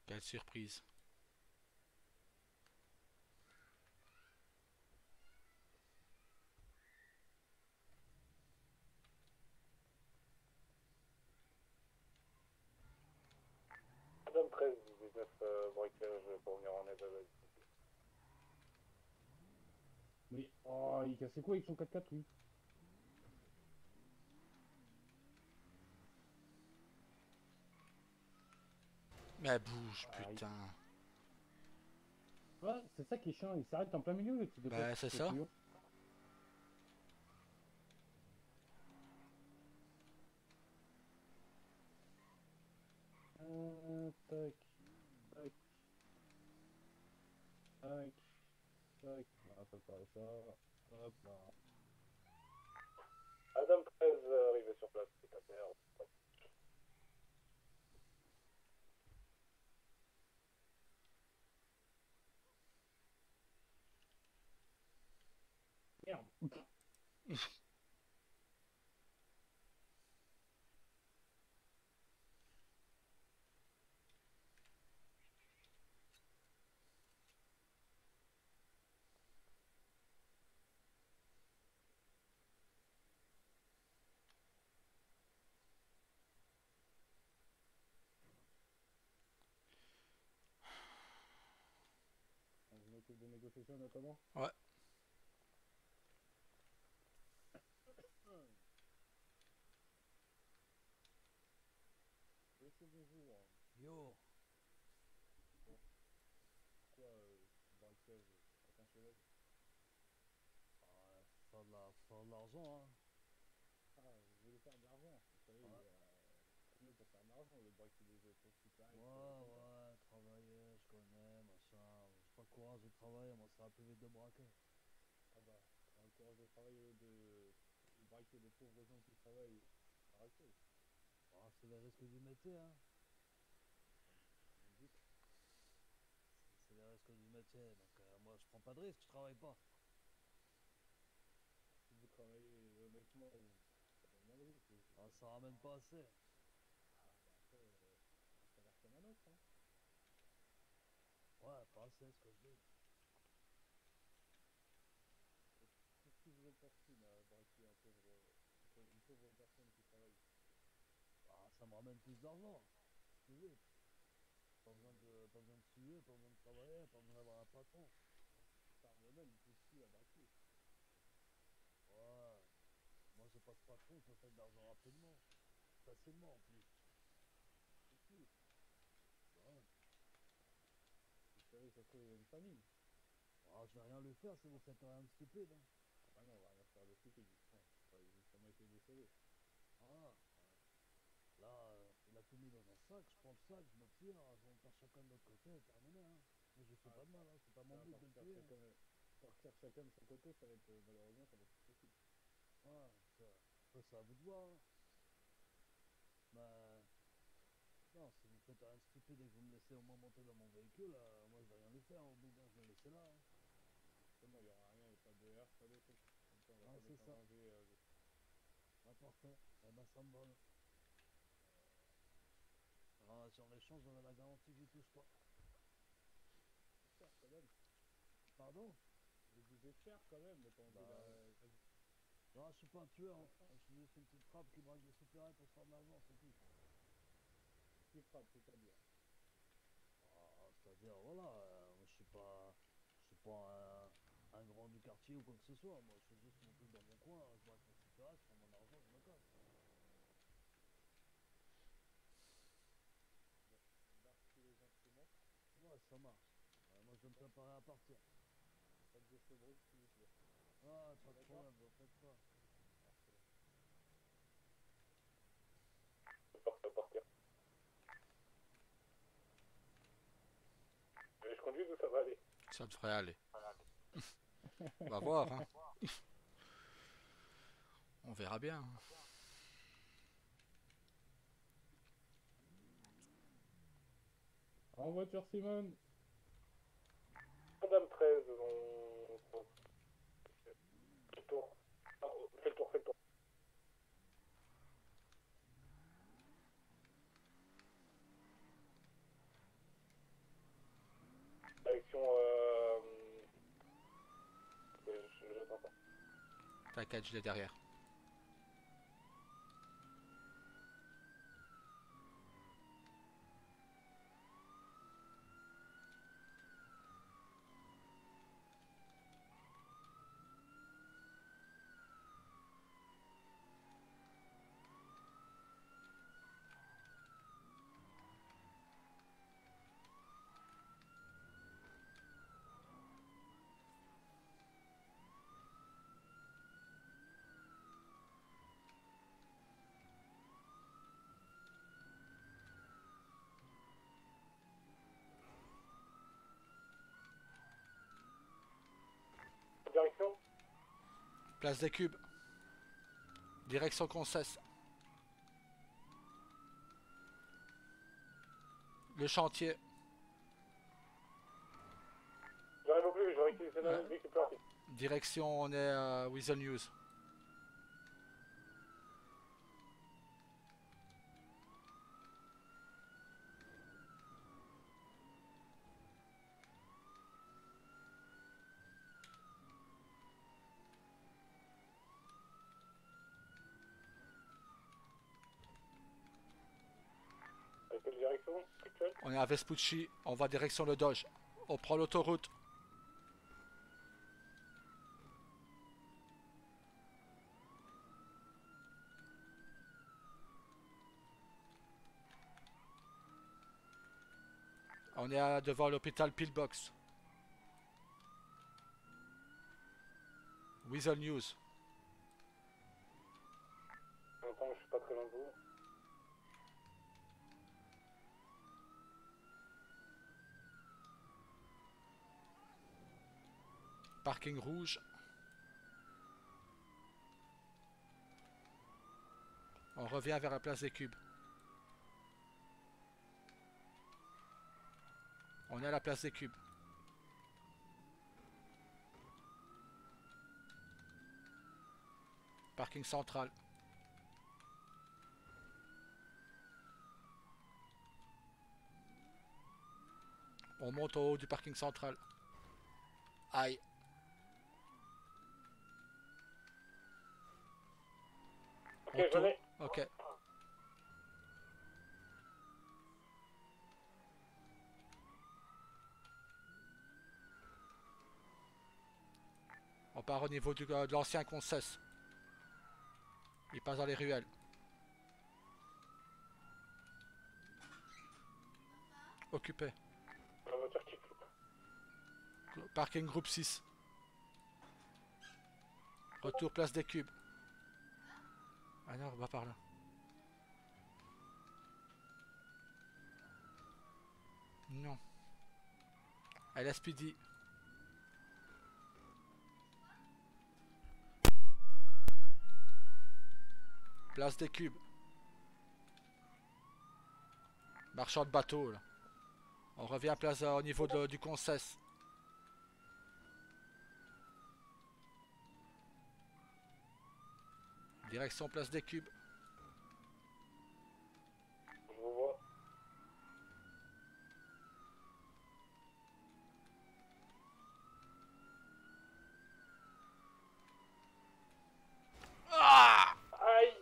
Quelle surprise. Adam 13, 19 braquage pour venir en aide à la. Mais oh, il cassait quoi avec son 4x4 lui? Mais bouge, Ah, putain. ouais, c'est ça qui est chiant, il s'arrête en plein milieu et tu déplaces Bah, c'est le ça. couillon. Tac, tac, tac, tac. Voilà, ça paraît ça. Hop là. Adam 13 arrivé sur place, c'est à terre. Merde. Je m'occupe des négociations notamment. Ouais. Monsieur, bonjour. Yo, Bon, pourquoi braquage avec un cheval? faire de l'argent, hein. Ah, vous voulez faire de l'argent. Vous savez, Ouais, on est pour faire de l'argent, le braquer des autres super X, comme ça. ouais, travailler, je connais, machin. J'ai pas le courage de travailler, moi, ça va plus vite de braquer. Ah bah, on a le courage de travailler, de braquer des pauvres gens qui travaillent. Arrêtez. Ah, c'est les risques du métier, hein. Vous me dites, C'est les risques du métier, donc moi, je prends pas de risque, je travaille pas. si vous travaillez honnêtement, vous prenez moins de risques. Ah, ça ramène pas assez. Ah bah après, un salaire comme un autre, hein. Ouais, pas assez, ce que je dis. Et qu'est-ce qui vous obstine à braquer une pauvre personne qui travaille? Ah, ça me ramène plus d'argent, plus vite. Pas besoin de suer, pas besoin de travailler, pas besoin d'avoir un patron. Par moi-même, je suis à braquer. Ouais, moi, j'ai pas de patron, je me fais de l'argent rapidement. Facilement, en plus. C'est tout. Ouais. Vous savez, ça se trouve, il a une famille. Ah, je vais rien lui faire si vous faites rien de stupide, hein. Ah non, on va rien faire de stupide, justement. On va justement essayer de les sauver. Ah, là, il a tout mis dans un sac, je prends le sac, je me tire, on part chacun de notre côté, terminé, hein. Moi, je lui fais Ah, pas de mal, hein. C'est pas mon ça va but de le tuer, hein. partir chacun de son côté, ça va être, malheureusement, ça va être possible. Ouais, après, c'est à vous de voir, hein. Mais, non, si vous faites rien de stupide et que vous me laissez au moins monter dans mon véhicule, moi, je vais rien lui faire, au bout d'un, je vais le laisser là, hein. Justement, il n'y aura rien, il n'y a pas de R, pas de truc. Comme ça, on va Ah, pas c'est mettre en ça. danger. Ah, parfait. Eh ben, ça me va, là. Ah, sur l'échange, j'aurai la garantie que j'y touche pas. C'est cher quand même. Pardon? Vous visez cher quand même pour enlever Bah, oui. la vie Non, je suis pas un tueur, de hein. l'enfant. Je suis juste une petite frappe qui braque des soupérets pour se faire de l'argent, c'est tout. Qui frappe, c'est-à-dire. Ah, c'est-à-dire, voilà, je suis pas un grand du quartier ou quoi que ce soit. Moi, je fais juste mon truc dans mon coin, je braque mon supérette, je prends mon argent, je me casse. Bon, on garde tous les instruments. Ouais, ça marche. Moi, je vais me Bon, préparer à partir. pas de geste brusque, s'il vous plaît. Ah, On pas est de d'accord? problème, vous en faites pas. Parfait. Partir, partir. Je conduis ou ça va aller? Ça devrait aller. On va voir, hein. On verra bien, hein. En voiture, Simone! Adam 13, on fait le tour. Ah, fais le tour, fais le tour. t'inquiète, je l'ai derrière. Direction. Place des Cubes. Direction Concesse. Le chantier. J'arrive au plus, je vais réquisitionner Ouais. un véhicule plus rapide. Direction, on est à Weasel News. Avec quelle direction actuelle? On est à Vespucci, on va direction le Dodge. On prend l'autoroute. On est devant l'hôpital Pillbox. Weasel News. Attends, je suis pas très loin de vous. Parking rouge. On revient vers la place des Cubes. On est à la place des Cubes. Parking central. On monte au haut du parking central. Aïe. Ok, On je tourne. l'ai. Ok. On part au niveau de l'ancien Concesse. Il passe dans les ruelles. Occupé. La voiture qui coupe. Parking groupe 6. Retour place des Cubes. Ah non, on va par là. Non. LSPD. Place des Cubes. Marchand de bateau là. On revient à place au niveau du Concesse. Direction place des Cubes. Je vous vois. Ah! Aïe!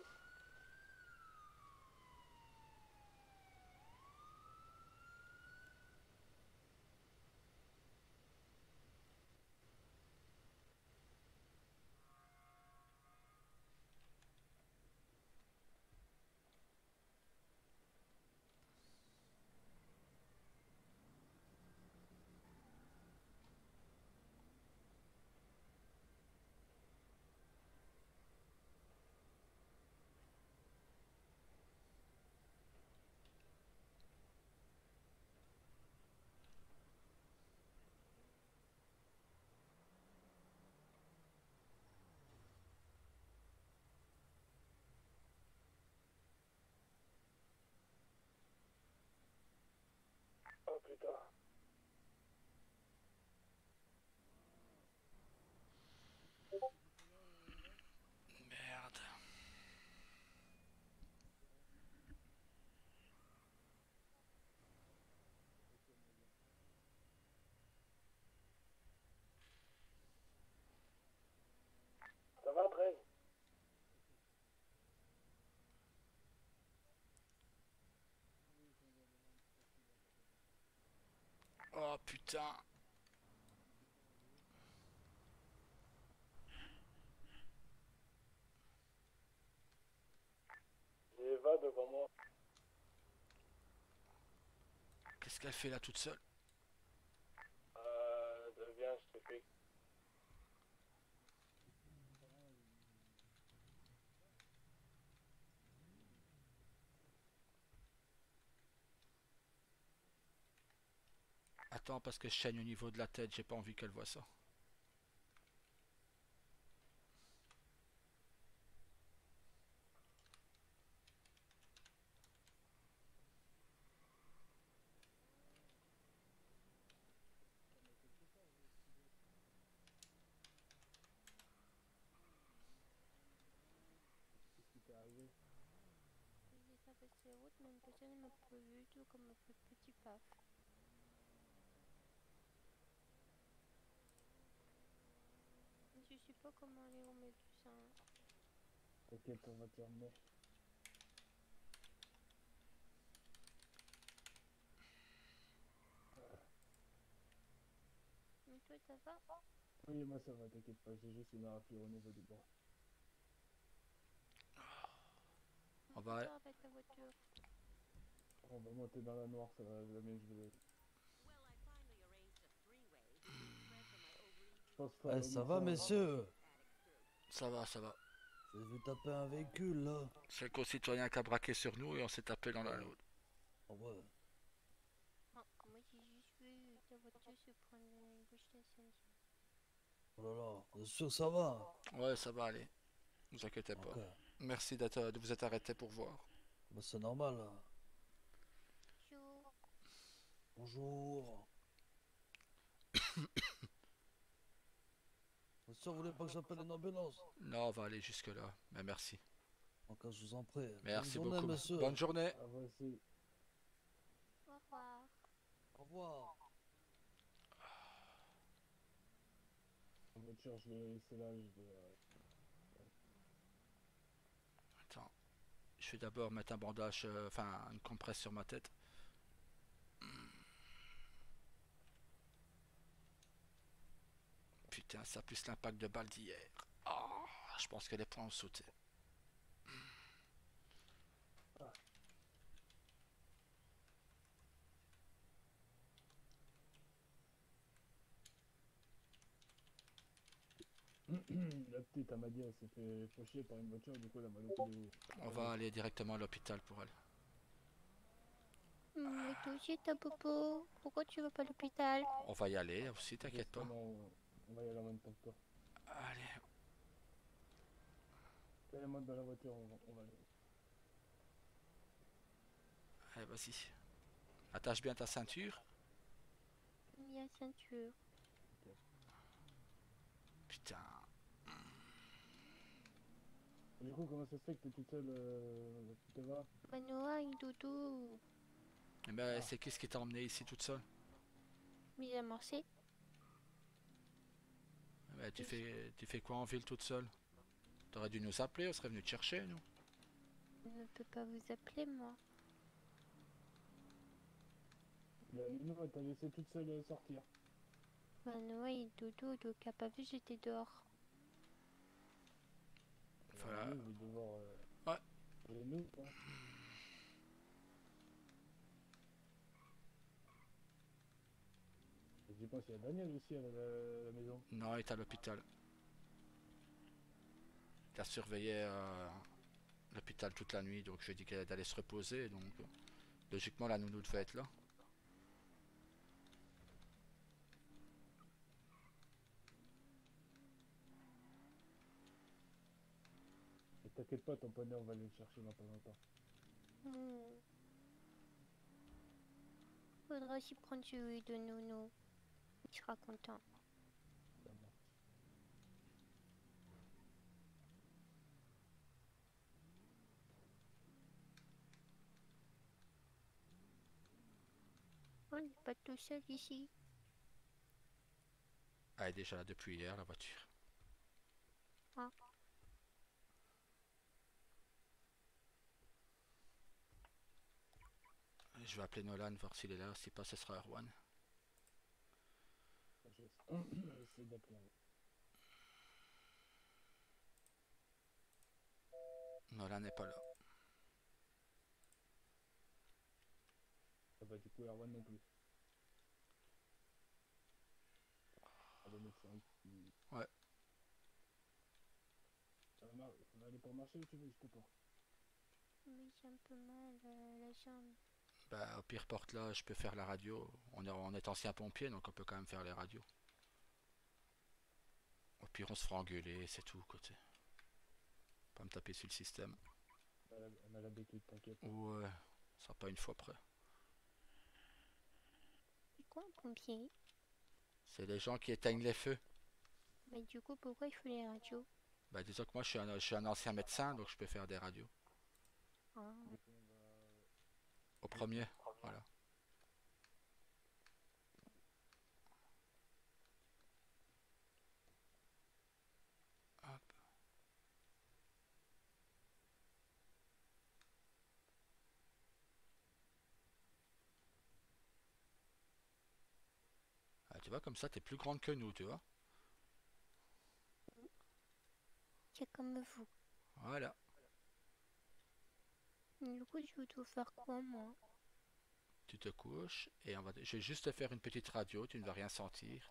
Oh putain. Merde. Ça va, 13? Oh putain. J'ai Eva devant moi. Qu'est-ce qu'elle fait là toute seule? Viens, je te fais. Attends, parce que je saigne au niveau de la tête, j'ai pas envie qu'elle voie ça. Qu'est-ce qui t'est arrivé? J'ai traversé la route, mais une personne m'a pas vu, tout comme m'a fait petit paf. Je sais pas comment aller au médecin. T'inquiète, on va t'y emmener. Mais toi, ça va? Oui, moi ça va, t'inquiète pas, j'ai juste une raflure au niveau du bras. On Comment va... ça avec la voiture? On va monter dans la noire, ça va, la mienne, je pense pas. Eh, ça va, messieurs? Ça va, ça va. Vous avez vu taper un véhicule, là? C'est le concitoyen qui a braqué sur nous et on s'est tapé dans la l'autre. Ah ouais. Ah, moi, j'ai juste vu ta voiture se prendre une bouche d'incendie. Oh là là, vous êtes sûr que ça va? Ouais, ça va aller. Ne vous inquiétez pas. Ok. Merci de vous être arrêté pour voir. Bah, c'est normal, là. Bonjour. Bonjour. Vous êtes sûr que vous voulez pas que j'appelle une ambulance? Non, on va aller jusque là. Mais merci. Ok, je vous en prie. Merci Bonne journée, beaucoup. monsieur. Bonne journée. Ah, moi aussi. Au revoir. Au revoir. La voiture, je l'ai laissée là, je vais. Attends. Je vais d'abord mettre un bandage, enfin une compresse sur ma tête. Putain, ça plus l'impact de balle d'hier. Oh, je pense que les points ont sauté. La petite, elle m'a dit, elle s'est fait faucher par une voiture, du coup, elle m'a loupé de. On va aller directement à l'hôpital pour elle. Mais toi aussi, ta popo. Pourquoi tu vas pas à l'hôpital? On va y aller aussi, t'inquiète pas. Justement, on va y aller en même temps que toi. Allez, Allez, monte dans la voiture, on va aller. allez, vas-y. Attache bien ta ceinture. Il y a ceinture. Putain. Et du coup, comment ça se fait que t'es toute seule, tu te vas? Manoa, il doudou. Eh ben, Ah. c'est qui ce qui t'a emmené ici toute seule? Mais il a morcé. Eh ben, tu fais quoi en ville toute seule? T'aurais dû nous appeler, on serait venu te chercher, nous. Je ne peux pas vous appeler, moi. La Minou, elle t'a laissé toute seule sortir. Manoa, il doudou, donc il a pas vu, j'étais dehors. Voilà. Minou, je vais devoir. Ouais. Les nous, quoi. Et je pense qu'il y a Daniel aussi à la maison. Non, il est à l'hôpital. Il a surveillé l'hôpital toute la nuit, donc je lui ai dit qu'elle allait se reposer, donc logiquement la nounou devait être là. Et t'inquiète pas, ton poney, on va aller le chercher dans pas longtemps. Hmm. Faudra aussi prendre celui de Nounou. Il sera content. Ça marche. On n'est pas tout seul ici. Elle est déjà là depuis hier, la voiture. Ah. Je vais appeler Nolan, voir s'il est là, si pas ce sera Erwan. J'essaie d'appeler un. Nolan n'est pas là. Ah bah du coup Erwan non plus. Ah le médecin qui... Ouais. On va aller pour marcher ou tu veux que je te porte? Mais j'ai un peu mal la jambe. Bah, au pire, porte là, je peux faire la radio. On est ancien pompier, donc on peut quand même faire les radios. Au pire, on se fera engueuler, c'est tout, côté. Pas me taper sur le système. On a l'habitude, t'inquiète. Ouais, ça sera pas une fois près. C'est quoi un pompier? C'est les gens qui éteignent les feux. Mais du coup, pourquoi il faut les radios? Bah, disons que moi, je suis un ancien médecin, donc je peux faire des radios. Ah, Du coup on va... Au premier, voilà. Hop. Ah, tu vois, comme ça, t'es plus grande que nous, tu vois. c'est comme vous. Voilà. Du coup, je dois faire quoi, moi? Tu te couches et je vais juste te faire une petite radio, tu ne vas rien sentir.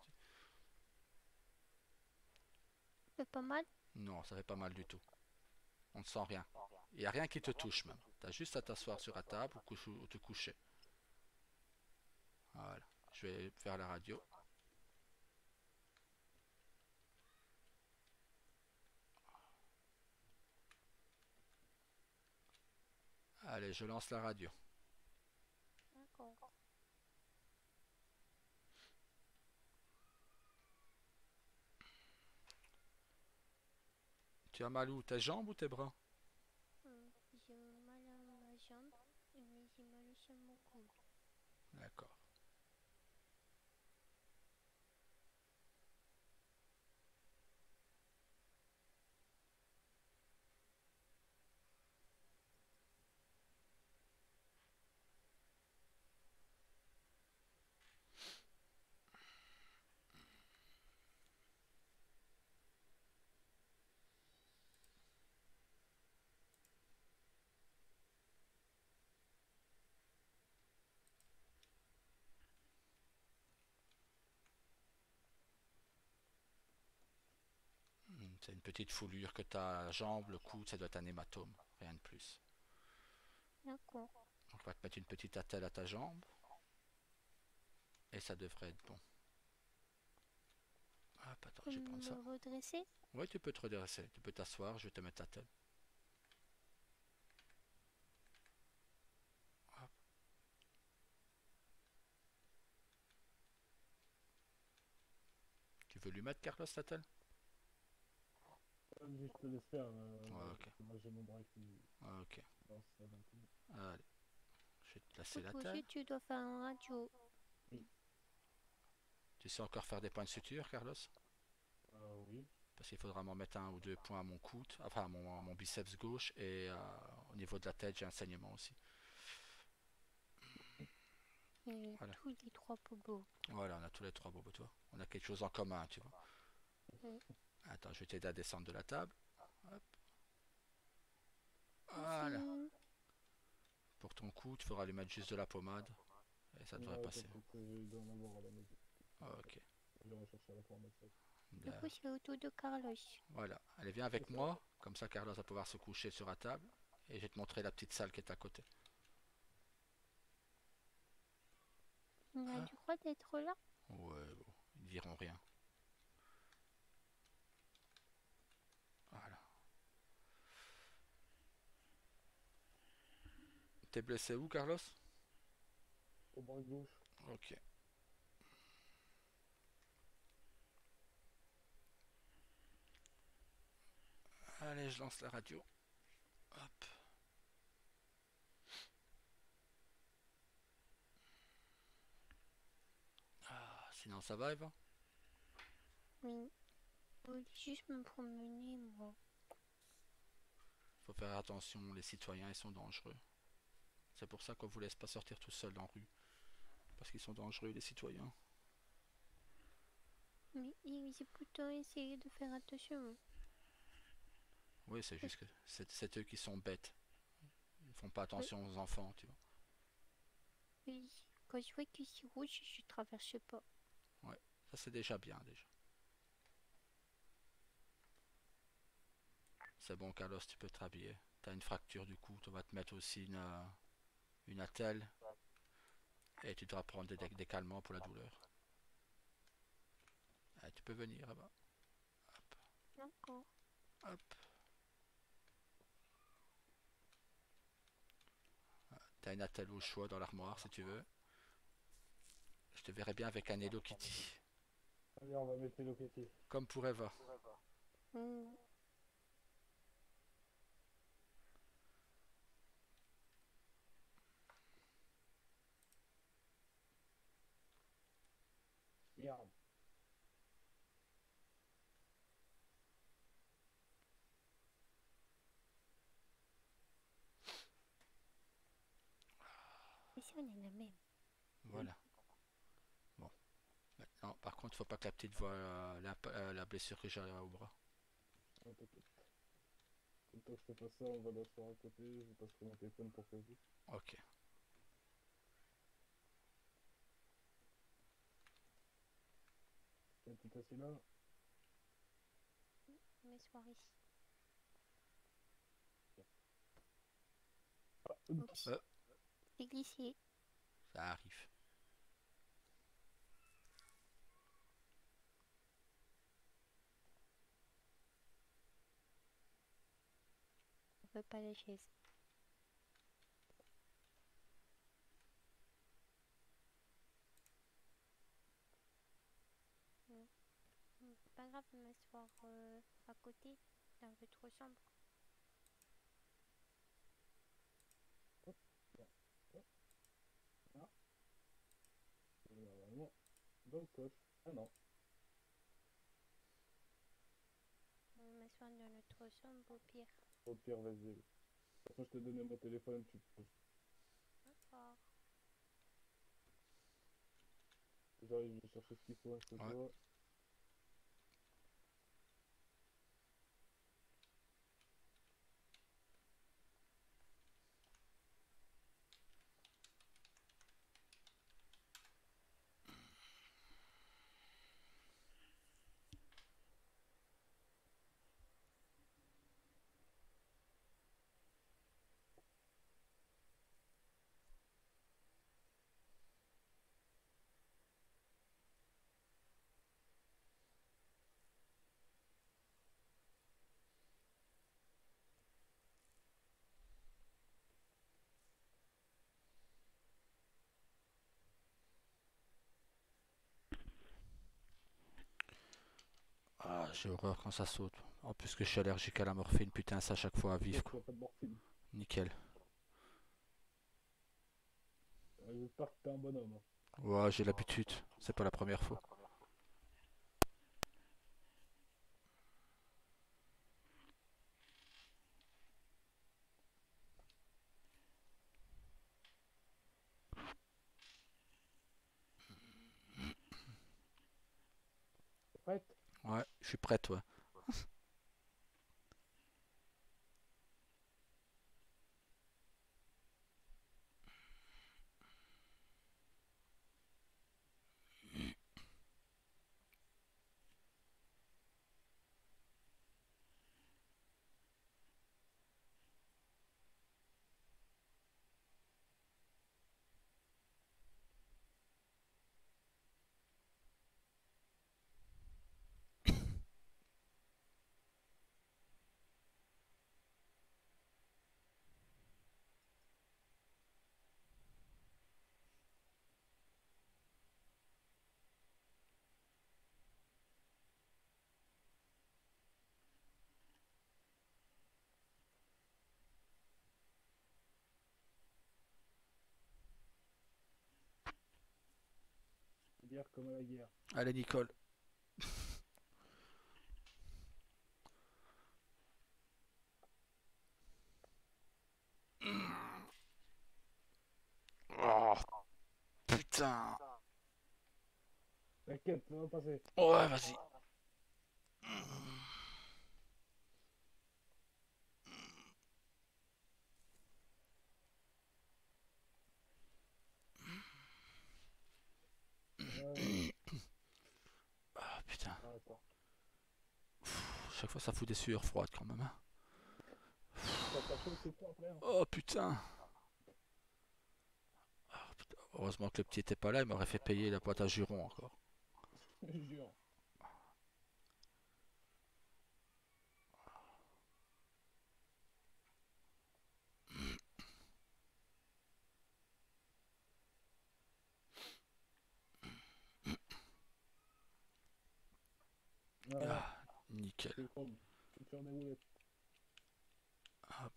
C'est pas mal? Non, ça fait pas mal du tout. On ne sent rien. Il n'y a rien qui te touche même. Tu as juste à t'asseoir sur la table ou te coucher. Voilà. Je vais faire la radio. Allez, je lance la radio. D'accord. Tu as mal où? Tes jambes ou tes bras? J'ai mal à ma jambe, mais j'ai mal aussi à mon cou. D'accord. C'est une petite foulure que tu as à la jambe, le coude, ça doit être un hématome. Rien de plus. D'accord. Donc, on va te mettre une petite attelle à ta jambe. Et ça devrait être bon. Hop, attends, je vais prendre ça. Me redresser? Oui, tu peux te redresser. Tu peux t'asseoir, je vais te mettre ta tête. Hop. Tu veux lui mettre, Carlos, ta tête? Je te laisse faire. Ouais, ok. Moi j'ai mon bras qui Ok. lance ça d'un coup. Allez. Je vais te placer Pour la bouger, tête. tu dois faire un radio. Tu sais encore faire des points de suture, Carlos? Oui. Parce qu'il faudra m'en mettre un ou deux points à mon coude, enfin à mon biceps gauche et au niveau de la tête, j'ai un saignement aussi. Et Voilà. tous les trois bobos. Voilà, on a tous les trois bobos, toi. On a quelque chose en commun, tu vois. Oui. Attends, je vais t'aider à descendre de la table. Hop. Voilà. Merci. Pour ton coude, il faudra lui mettre juste de la pommade. Et ça devrait passer. Je dois en avoir à la maison. Ok. Je vais rechercher à la pharmacie. Du coup, c'est au tour de Carlos. Voilà. Allez, viens avec moi. Comme ça, Carlos va pouvoir se coucher sur la table. Et je vais te montrer la petite salle qui est à côté. Il a Ah. du droit d'être là? Ouais, bon, ils diront rien. Voilà. T'es blessé où, Carlos? Au bras gauche. Ok. Allez, je lance la radio. Hop. Ah, sinon ça va, Eva? Oui. Je voulais juste me promener, moi. Faut faire attention, les citoyens, ils sont dangereux. C'est pour ça qu'on vous laisse pas sortir tout seul en rue. Parce qu'ils sont dangereux, les citoyens. Mais j'ai pourtant essayé de faire attention. Oui, c'est juste que c'est eux qui sont bêtes. Ils font pas Oui, attention aux enfants, tu vois. oui. Quand je vois que c'est rouge, je traverse pas. Ouais, ça c'est déjà bien déjà. C'est bon, Carlos, tu peux te rhabiller. T'as une fracture du cou, tu vas te mettre aussi une attelle et tu devras prendre des calmants pour la douleur. Ah, tu peux venir là-bas. Hop, D'accord. hop. T'as une attelle au choix dans l'armoire si tu veux. Je te verrai bien avec un Hello Kitty. Allez, on va mettre Hello Kitty. Comme pour Eva. Hmm. Regarde. Mais si on est la même. Voilà. Bon. Maintenant, par contre, faut pas que la petite voie la blessure que j'ai au bras. Ouais, t'inquiète. Le temps que je te fasse ça, on va l'asseoir à côté. Je passerai mon téléphone pour que vous. Ok. Tiens, tout assis là. Mes soirées. Ah, Oups. Euh, J'ai glissé. Ça arrive. On veut pas la chaise. Hmm. C'est pas grave de m'asseoir à côté. C'est un peu trop sombre. hop, là, hop, là. Normalement, dans le coche. Ah non. On va m'asseoir dans le trop sombre au pire. Au pire, vas-y. De toute façon, je t'ai donné mon téléphone. Tu peux. D'accord. J'arrive, je vais chercher ce qu'il faut à ce Ouais. toi. Ah, j'ai horreur quand ça saute. En plus que je suis allergique à la morphine, putain, ça à chaque fois à vivre T'inquiète, quoi. y a pas de morphine. Nickel. J'espère que t'es un bonhomme. Hein. Ouais, j'ai l'habitude. C'est pas la première fois. T'es prête? Ouais, je suis prête, ouais. Guerre comme à la guerre. Allez, Nicole. Oh, putain. T'inquiète, ça va passer. Ouais, vas-y. Ouais, Ah, putain. ouais, attends. Chaque fois, ça fout des sueurs froides quand même, hein. Quand t'as chaud, c'est quoi après, hein? Oh, putain. Ah, putain. Heureusement que le petit était pas là, il m'aurait fait payer la boîte à jurons encore. Je jure. Voilà, Ah, nickel. c'est bon. Tu faire des roulettes. Hop,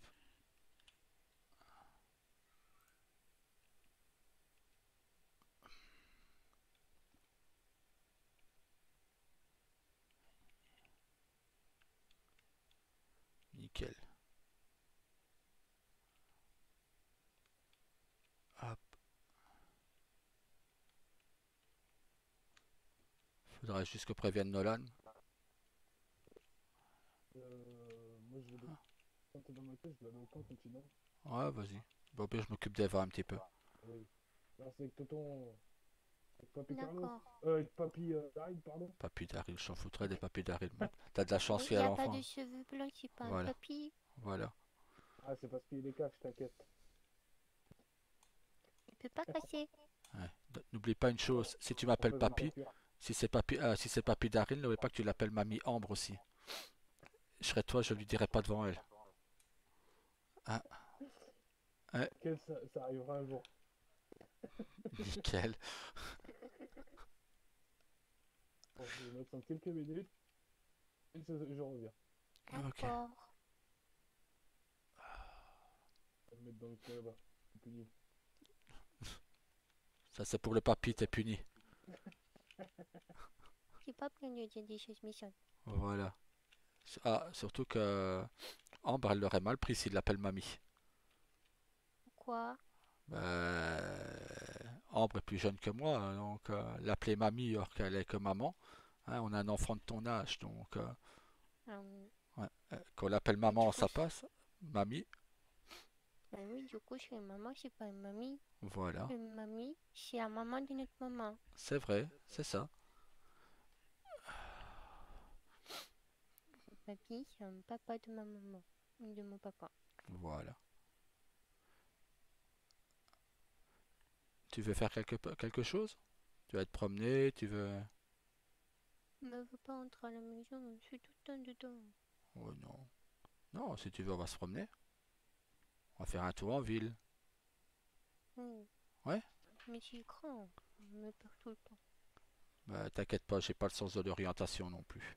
nickel. Hop. Faudrait juste que prévienne Nolan. Moi, je vais Ah, quand t'es dans ma tête, je vais aller au camp quand tu dors. ouais, vas-y. Bon, ben, je m'occupe d'Eva un petit peu. Oui. Là, c'est avec tonton. Avec Papy Carlos. D'accord. Avec Papy Daryl, pardon. Papy Daryl, je s'en foutrais des papy Daryl, moi. T'as de la chance Oui, qu'il il y a a pas de l'enfant. cheveux blancs, c'est pas un Voilà, papy. voilà. Ah, c'est parce qu'il est cash, t'inquiète. Il peut pas casser. Ouais. N'oublie pas une On, chose, si tu on m'appelles fait papy, 24 heures. si c'est papy Daryl, n'oublie pas que tu l'appelles mamie Ambre aussi. Je serais toi, je lui dirais pas devant elle. Hein, hein, T'inquiète, ça arrivera un jour. nickel. Bon, je vais mettre en quelques minutes et je reviens. Ok. D'accord. Je vais me mettre dans le coin là-bas. C'est puni. Ça c'est pour le papy, t'es puni. J'ai pas plaigné de dire des choses méchantes. Voilà. Ah, surtout que Ambre, elle l'aurait mal pris s'il l'appelle mamie. Pourquoi? Ambre est plus jeune que moi, donc l'appeler mamie alors qu'elle est que maman. Hein, on a un enfant de ton âge, donc Euh, ouais. Qu'on l'appelle mais du maman, coup, ça passe. Mamie, oui, du coup, je suis une maman, c'est pas une mamie. voilà. Une mamie, c'est la maman de notre maman. C'est vrai, c'est ça. Papy, c'est un papa de ma maman. De mon papa. Voilà. Tu veux faire quelque chose? Tu vas te promener, tu veux... Ne veut pas entrer à la maison, je suis tout le temps dedans. Oh non. Non, si tu veux, on va se promener. On va faire un tour en ville. Oui, Ouais? mais c'est grand. Je me perds tout le temps. Bah, t'inquiète pas, j'ai pas le sens de l'orientation non plus.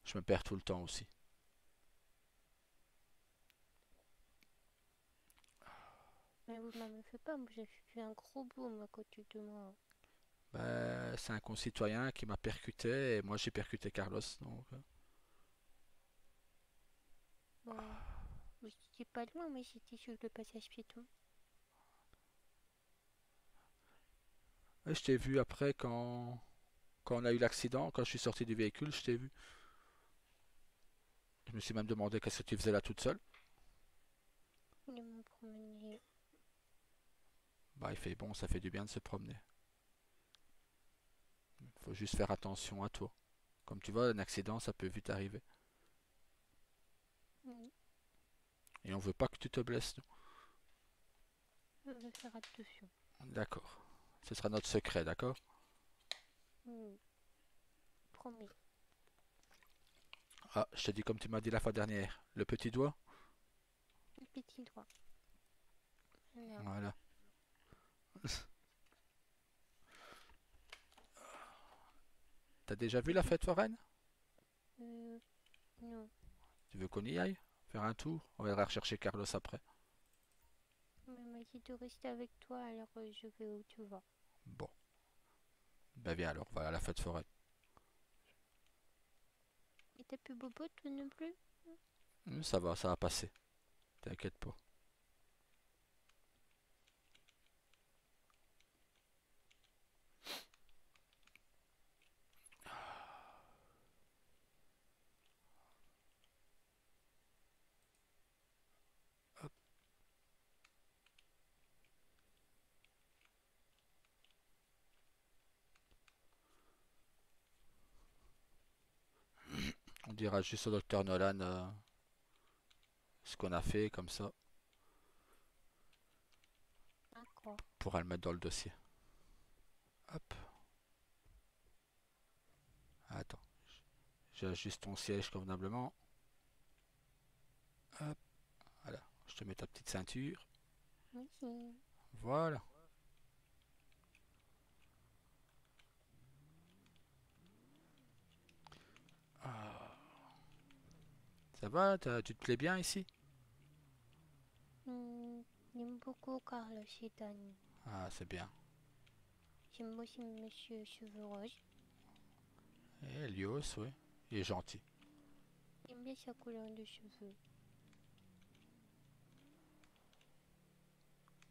Je me perds tout le temps aussi. Mais vous m'avez fait pas, moi j'ai fait un gros boom à côté de moi. Bah, c'est un concitoyen qui m'a percuté et moi j'ai percuté Carlos. Donc, Bon, vous étiez pas loin, mais j'étais sur le passage piéton. je t'ai vu après quand on a eu l'accident, quand je suis sorti du véhicule, je t'ai vu. Je me suis même demandé qu'est-ce que tu faisais là toute seule. Je me promenais. Bah, il fait bon, ça fait du bien de se promener. Faut juste faire attention à toi. Comme tu vois, un accident, ça peut vite arriver. Oui, Et on veut pas que tu te blesses, je vais faire attention. nous. D'accord. Ce sera notre secret, d'accord? Oui, promis. Ah, je te dis comme tu m'as dit la fois dernière. Le petit doigt? Le petit doigt. Voilà. Voilà. T'as déjà vu la fête foraine? Euh, non. Tu veux qu'on y aille? Faire un tour? On va rechercher Carlos après. Mais m'a dit de rester avec toi, alors je vais où tu vas. Bon. Ben viens alors, on va à la fête foraine. Et t'as plus bobo, toi non plus? Ça va passer. T'inquiète pas. dira juste au docteur Nolan ce qu'on a fait, comme ça, D'accord. on pourra le mettre dans le dossier. Hop. Attends. J'ajuste ton siège convenablement. Hop. Voilà. Je te mets ta petite ceinture. Merci. Voilà. Ah. Ça va? Tu te plais bien ici? Hmm, J'aime beaucoup Carlos et Danny. Ah, c'est bien. J'aime aussi Monsieur Cheveux Rouge. Et Elios, oui. Il est gentil. J'aime bien sa couleur de cheveux.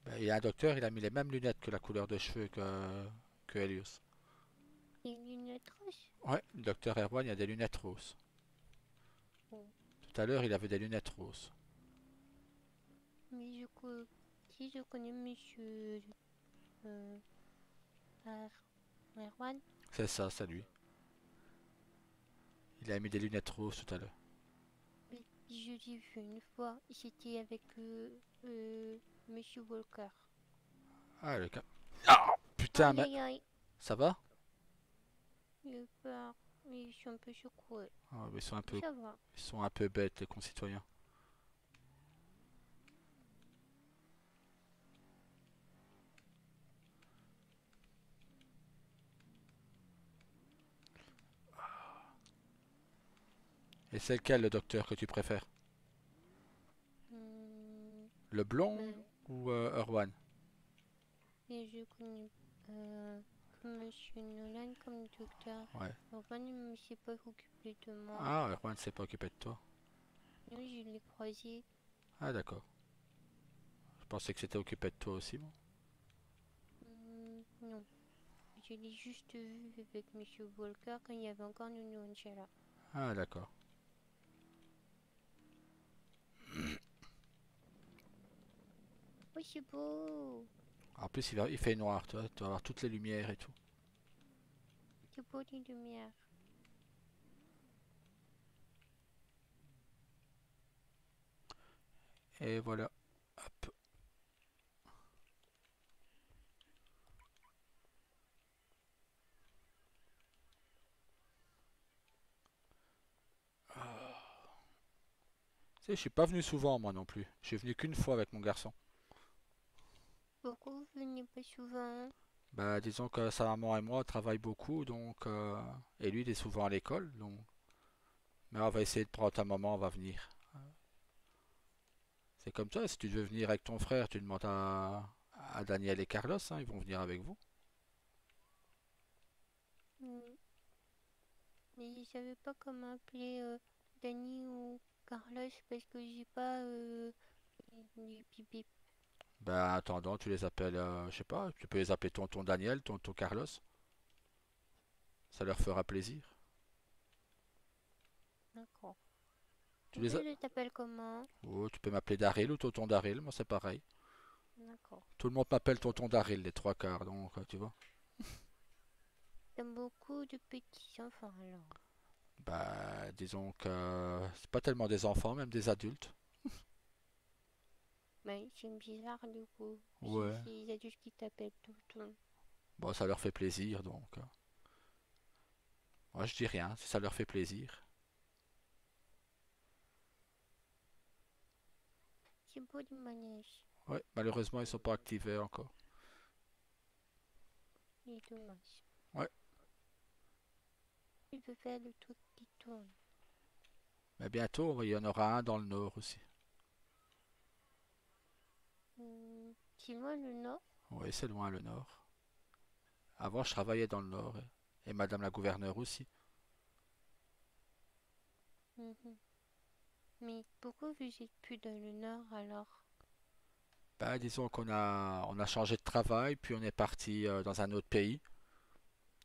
Ben, il y a un docteur, il a mis les mêmes lunettes que la couleur de cheveux que Elios. Et une lunette rouge. Ouais, le docteur Erwan, il a des lunettes roses. Oh. Tout à l'heure, il avait des lunettes roses. Mais si je connais Monsieur euh, Erwan, C'est ça, c'est lui. Il a mis des lunettes roses tout à l'heure. mais je l'ai vu une fois. J'étais avec Monsieur Walker. Ah, le cas. Ah, putain, Aïe mais aïe aïe. ça va? J'ai eu peur. Mais je suis un peu secouée. Ah, mais Ça va. ils sont un peu bêtes, les concitoyens. Et c'est lequel le docteur que tu préfères? Hmm, Le blond ben, ou Erwan? et je connais que Monsieur Nolan comme docteur. Ouais. Erwan ne s'est pas occupé de moi. Ah, Erwan s'est pas occupé de toi. Non, je l'ai croisé. Ah, d'accord. Je pensais que c'était occupé de toi aussi, moi. Non. Je l'ai juste vu avec Monsieur Walker quand il y avait encore Nounou Angela. Ah, d'accord. Oui, c'est beau. En plus, il fait noir, tu vas avoir toutes les lumières et tout. C'est beau les lumières. Et voilà. Hop. Tu sais, je suis pas venu souvent, moi non plus. Je suis venu qu'une fois avec mon garçon. Pourquoi vous venez pas souvent? Bah, disons que sa maman et moi travaillent beaucoup, donc et lui, il est souvent à l'école, donc. Mais on va essayer de prendre un moment, on va venir. C'est comme ça, si tu veux venir avec ton frère, tu demandes à Daniel et Carlos, hein, ils vont venir avec vous. Hmm. Mais je savais pas comment appeler Danny ou Carlos parce que j'ai pas du bip bip. Bah, en attendant, tu les appelles, je sais pas, tu peux les appeler tonton Daniel, tonton Carlos, ça leur fera plaisir. D'accord. Tu Et les toi, a... je t'appelle comment? Oh, tu peux m'appeler Daryl ou tonton Daryl, moi c'est pareil. D'accord. Tout le monde m'appelle tonton Daryl, les trois quarts, donc tu vois. T'aimes beaucoup de petits enfants alors. Bah, disons que c'est pas tellement des enfants, même des adultes. Mais c'est bizarre du coup. Si Ouais. c'est les adultes qui t'appellent tout le temps. Bon, ça leur fait plaisir, donc. Moi, je dis rien, si ça leur fait plaisir. C'est beau les manèges. Ouais, malheureusement, ils sont pas activés encore. C'est dommage. Ouais, Tu peux faire le truc qui tourne. mais bientôt, il y en aura un dans le nord aussi. C'est loin le nord. Oui, c'est loin le nord. Avant, je travaillais dans le nord, et Madame la gouverneure aussi. Mhm. Mais pourquoi vous êtes plus dans le nord alors? Bah, disons on a changé de travail, puis on est parti dans un autre pays.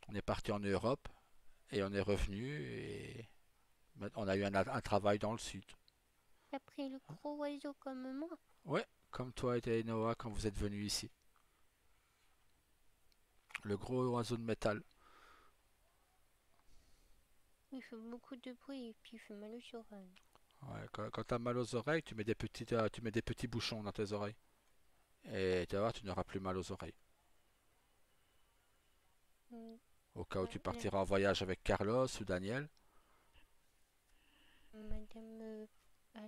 On est parti en Europe, et on est revenu, et on a eu un travail dans le sud. T'as pris le gros oiseau comme moi? Ouais, comme toi et Noah quand vous êtes venus ici. Le gros oiseau de métal. Il fait beaucoup de bruit et puis il fait mal aux oreilles. Ouais, quand t'as mal aux oreilles, tu mets des petits bouchons dans tes oreilles. Et tu vas voir, tu n'auras plus mal aux oreilles. Mm. Au cas où Ouais, tu partiras en voyage avec Carlos ou Daniel. madame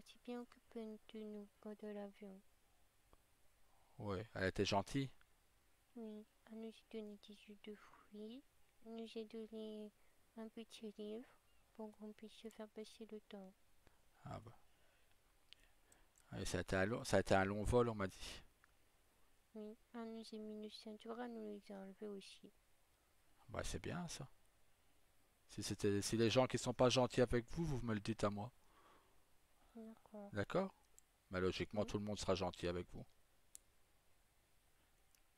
s'est bien occupée de nous bord de l'avion. Ouais, elle était gentille. Oui, elle nous a donné des jus de fruits. Elle nous a donné un petit livre pour qu'on puisse se faire passer le temps. Ah bah. Ouais, ça a été un long vol, on m'a dit. Oui, elle nous a mis nos ceintures, elle nous les a enlevées aussi. Bah, c'est bien ça. Si les gens qui sont pas gentils avec vous, vous me le dites à moi. D'accord. D'accord? Mais logiquement, Oui, tout le monde sera gentil avec vous.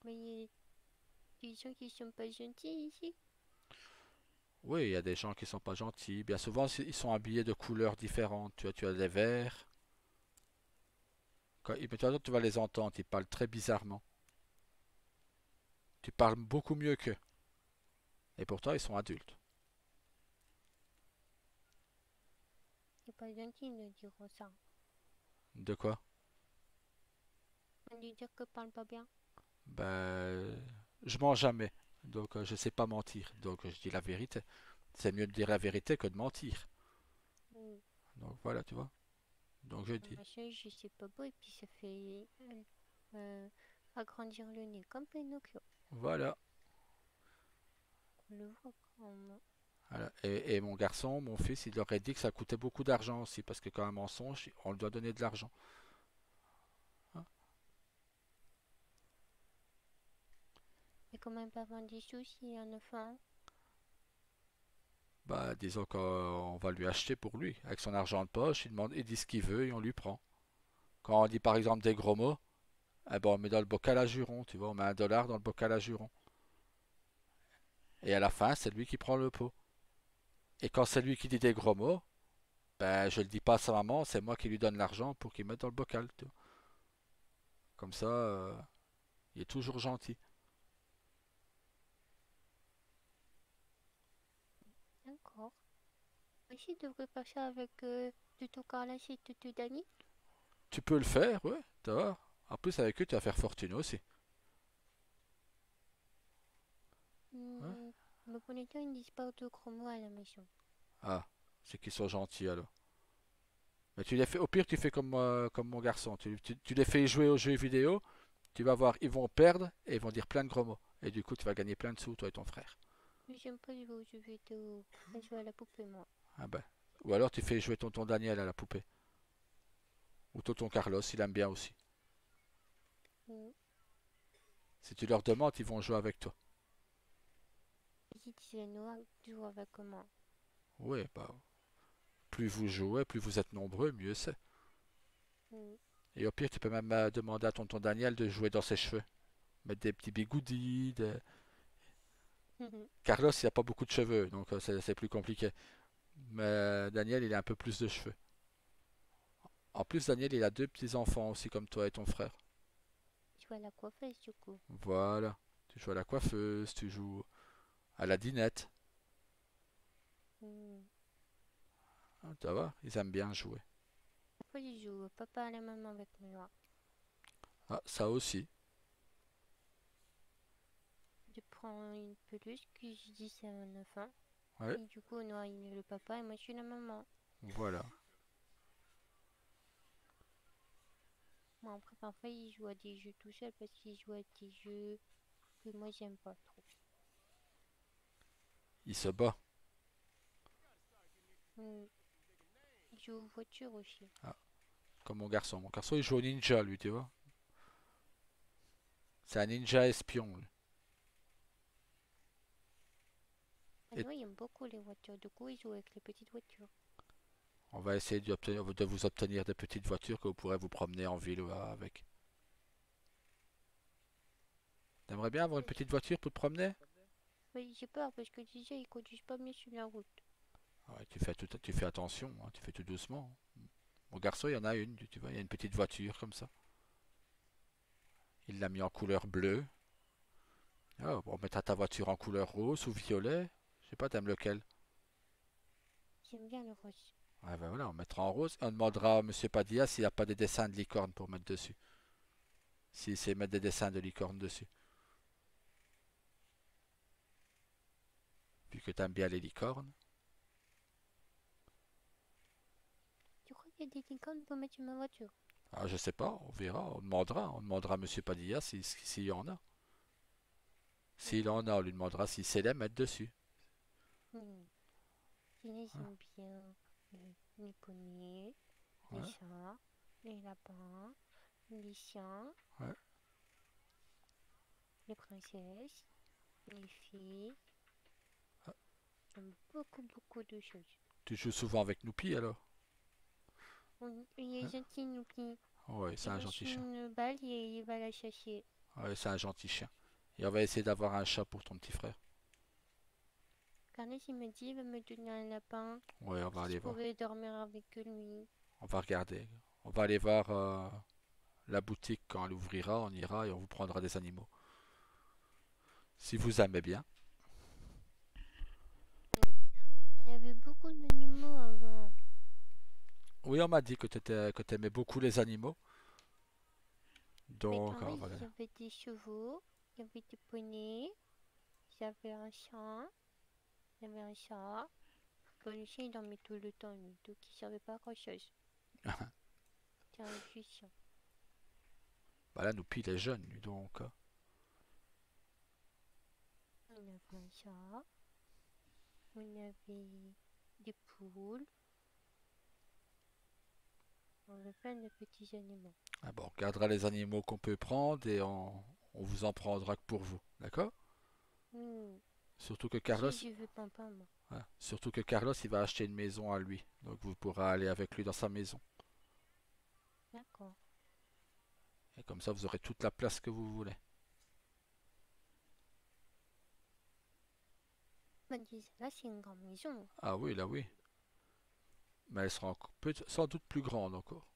mais il y a des gens qui sont pas gentils ici. Oui, il y a des gens qui sont pas gentils. Bien souvent, ils sont habillés de couleurs différentes. Tu as des verts. Mais tu vas les entendre, ils parlent très bizarrement. Tu parles beaucoup mieux qu'eux. Et pourtant, ils sont adultes. C'est pas gentil de dire ça. De quoi? On dit dire que parle pas bien. Ben, je mens jamais. Donc, je sais pas mentir. Donc, je dis la vérité. C'est mieux de dire la vérité que de mentir. Mm. Donc, voilà, tu vois. Donc, je dis. Machin, je sais pas beau et puis ça fait agrandir le nez comme Pinocchio. Voilà. On le voit quand même. Voilà. Et mon garçon, mon fils, il aurait dit que ça coûtait beaucoup d'argent aussi. Parce que quand un mensonge, on lui doit donner de l'argent. Hein. Et quand même pas vendre des soucis, un enfant. Bah, disons qu'on va lui acheter pour lui. Avec son argent de poche, il dit ce qu'il veut et on lui prend. Quand on dit par exemple des gros mots, eh ben, on met dans le bocal à jurons, tu vois, on met 1 dollar dans le bocal à jurons. Et à la fin, c'est lui qui prend le pot. Et quand c'est lui qui dit des gros mots, ben, je le dis pas à sa maman, c'est moi qui lui donne l'argent pour qu'il mette dans le bocal, tu vois. Comme ça, il est toujours gentil. D'accord. Aussi, tu devrais faire ça avec Tuto Carla et Tuto Dani. Tu peux le faire, ouais, tu vois. En plus, avec eux, tu vas faire fortune aussi. Ouais. Hmm, mais pour l'instant, ils ne disent pas de gros mots à la maison. Ah, c'est qu'ils sont gentils alors. Mais tu les fais, au pire, tu fais comme mon garçon. Tu les fais jouer aux jeux vidéo, tu vas voir, ils vont perdre et ils vont dire plein de gros mots. Et du coup, tu vas gagner plein de sous, toi et ton frère. Mais j'aime pas jouer aux jeux vidéo. Je joue à la poupée, moi. Ah ben. Ou alors tu fais jouer tonton Daniel à la poupée. Ou tonton Carlos, il aime bien aussi. Hmm. Si tu leur demandes, ils vont jouer avec toi. Ici, disait Noah, tu joues avec comment? Oui, bah, plus vous jouez, plus vous êtes nombreux, mieux c'est. Hmm. Et au pire, tu peux même demander à tonton Daniel de jouer dans ses cheveux. Mettre des petits bigoudis. Carlos, il a pas beaucoup de cheveux, donc c'est plus compliqué. Mais Daniel, il a un peu plus de cheveux. En plus, Daniel, il a 2 petits-enfants aussi, comme toi et ton frère. Je joue à la coiffeuse, du coup. Voilà. Tu joues à la coiffeuse, tu joues à la dinette. Hmm. Ah, tu vois, ils aiment bien jouer. Après, je joue au papa et la maman avec moi. Ah, ça aussi. Je prends une peluche que je dis c'est un enfant. Ouais, Et du coup, Noah, il est le papa et moi, je suis la maman. voilà. Moi, après, parfois, il joue à des jeux tout seul parce qu'il joue à des jeux que moi, j'aime pas trop. Il se bat. Hmm. Il joue aux voitures aussi. Ah, comme mon garçon. Mon garçon, il joue au ninja, lui, tu vois. C'est un ninja espion, lui. Ah Et non, il aime beaucoup les voitures. Du coup, il joue avec les petites voitures. on va essayer de vous obtenir des petites voitures que vous pourrez vous promener en ville avec. T'aimerais bien avoir une petite voiture pour te promener? Mais j'ai peur parce que déjà, ils conduisent pas bien sur la route. Ouais, tu fais attention, hein, tu fais tout doucement. Mon garçon, il y en a une, tu vois, il y a une petite voiture comme ça. Il l'a mis en couleur bleue. Ah, on mettra ta voiture en couleur rose ou violet. Je sais pas, t'aimes lequel? j'aime bien le rose. Ouais, ben voilà, on mettra en rose. On demandera à Monsieur Padilla s'il n'y a pas des dessins de licorne pour mettre dessus. S'il sait mettre des dessins de licorne dessus. Vu que t'aimes bien les licornes. Tu crois qu'il y a des licornes pour mettre sur ma voiture? Ah, je sais pas, on verra, on demandera. On demandera à Monsieur Padilla s'il y en a. S'il en a, on lui demandera s'il sait les mettre dessus. Hmm. Sinon, Hein. j'aime bien les poneys, les Ouais, chats, les lapins, les chiens, ouais. les princesses, les filles. Ah, J'aime beaucoup, beaucoup de choses. tu joues souvent avec Noupi alors? Oui, il est Hein. gentil, Noupi. Ouais, c'est Il un lâche gentil chien. une balle et il va la chercher. Ouais, c'est un gentil chien. Et on va essayer d'avoir un chat pour ton petit frère. Carlos, il me dit, il va me donner un lapin. Ouais, on va Si je aller voir. pouvais dormir avec lui. On va regarder. On va aller voir la boutique quand elle ouvrira. On ira et on vous prendra des animaux. Si vous aimez bien. Il y avait beaucoup d'animaux avant. Oui, on m'a dit que t'aimais beaucoup les animaux. Mais Donc, avant, on va... il y avait des chevaux, il y avait des poneys, il y avait un chien, il y avait un chat. Bon, le chien, il dormait tout le temps, lui, donc il servait pas à grand chose. C'était un vieux chien. Bah là, Noupi, il est jeune, lui, donc... On avait un chat, on avait des poules, on avait plein de petits animaux. Ah bon, on regardera les animaux qu'on peut prendre et on vous en prendra que pour vous. D'accord? Hmm. Surtout que Carlos... Si je veux papa, moi. Ouais, surtout que Carlos, il va acheter une maison à lui. Donc vous pourrez aller avec lui dans sa maison. D'accord. Et comme ça, vous aurez toute la place que vous voulez. Bah, dis, là, c'est une grande maison. Ah oui, là oui. Mais elle sera sans doute plus grande encore.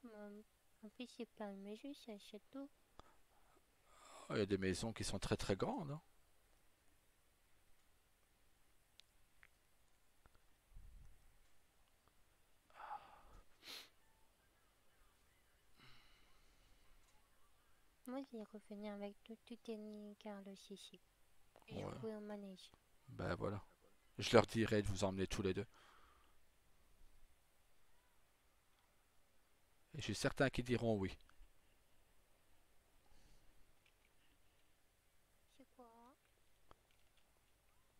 En plus, c'est pas une maison, c'est un château. Ah, il y a des maisons qui sont très très grandes, hein. Moi, je vais revenir avec tout dernier Carlos ici. Et Ouais, jouer au manège. ben voilà. Je leur dirai de vous emmener tous les deux. Et je suis certain qu'ils diront oui. C'est quoi?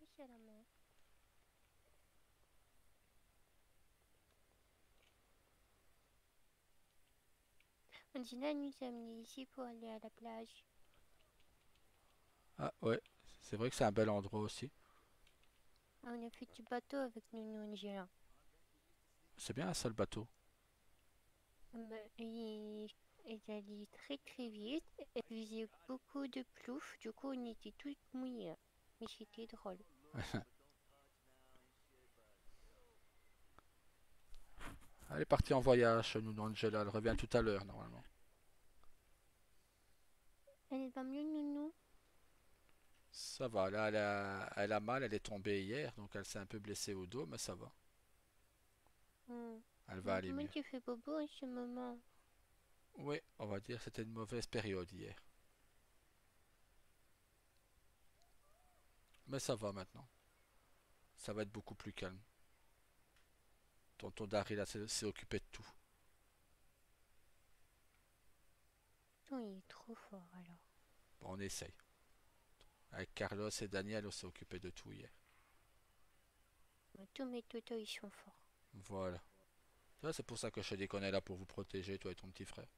Oui, c'est la main. Dina nous a amenés ici pour aller à la plage. Ah ouais, c'est vrai que c'est un bel endroit aussi. Ah, on a fait du bateau avec Nounou Angela. C'est bien ça le bateau. Il allait très très vite. Et il faisait beaucoup de plouf. Du coup, on était tous mouillés. Mais c'était drôle. Elle est partie en voyage, nous, Angela. Elle revient tout à l'heure normalement. Elle va mieux, Nounou? Ça va, là elle a mal, elle est tombée hier, donc elle s'est un peu blessée au dos, mais ça va. Hmm. Elle va Mais aller comment mieux. tu fais bobo en ce moment? Oui, on va dire que c'était une mauvaise période hier. Mais ça va maintenant. Ça va être beaucoup plus calme. Tonton Daryl s'est occupé de tout. Oh, il est trop fort alors. Bon, on essaye. Avec Carlos et Daniel, on s'est occupé de tout hier. Tous mes totos, ils sont forts. Voilà. Ça, c'est pour ça que je te dis qu'on est là pour vous protéger, toi et ton petit frère.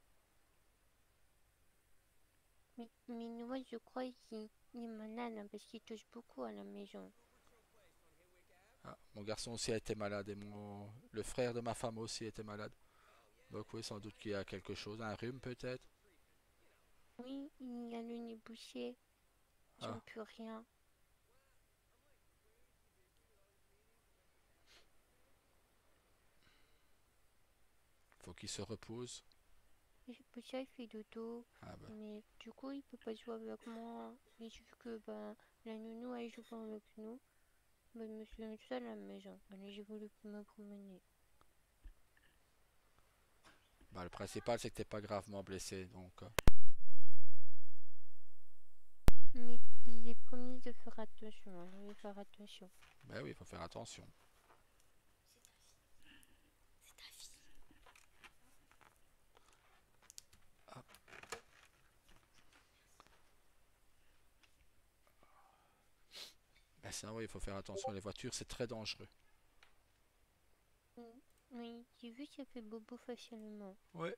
Mais moi, je crois qu'il est malade hein, parce qu'il touche beaucoup à la maison. Ah, mon garçon aussi a été malade et le frère de ma femme aussi était malade. Donc oui, sans doute qu'il y a quelque chose, un rhume peut-être. Oui, il a le nez bouché. Ils Ah, n'ont plus rien. faut qu'il se repose. Et pour ça, il fait dodo. Ah ben, Mais du coup, il peut pas jouer avec moi. Et vu que ben, la nounou, elle joue pas avec nous. Bah, je me suis toute seule à la maison. Allez, j'ai voulu me promener. Bah, le principal, c'est que t'es pas gravement blessé, donc... Mais j'ai promis de faire attention. Alors, je vais faire attention. Bah oui, il faut faire attention. Hop. Bah sinon, oui, il faut faire attention. Les voitures, c'est très dangereux. Mm. Oui, j'ai vu que ça fait bobo facilement. Ouais.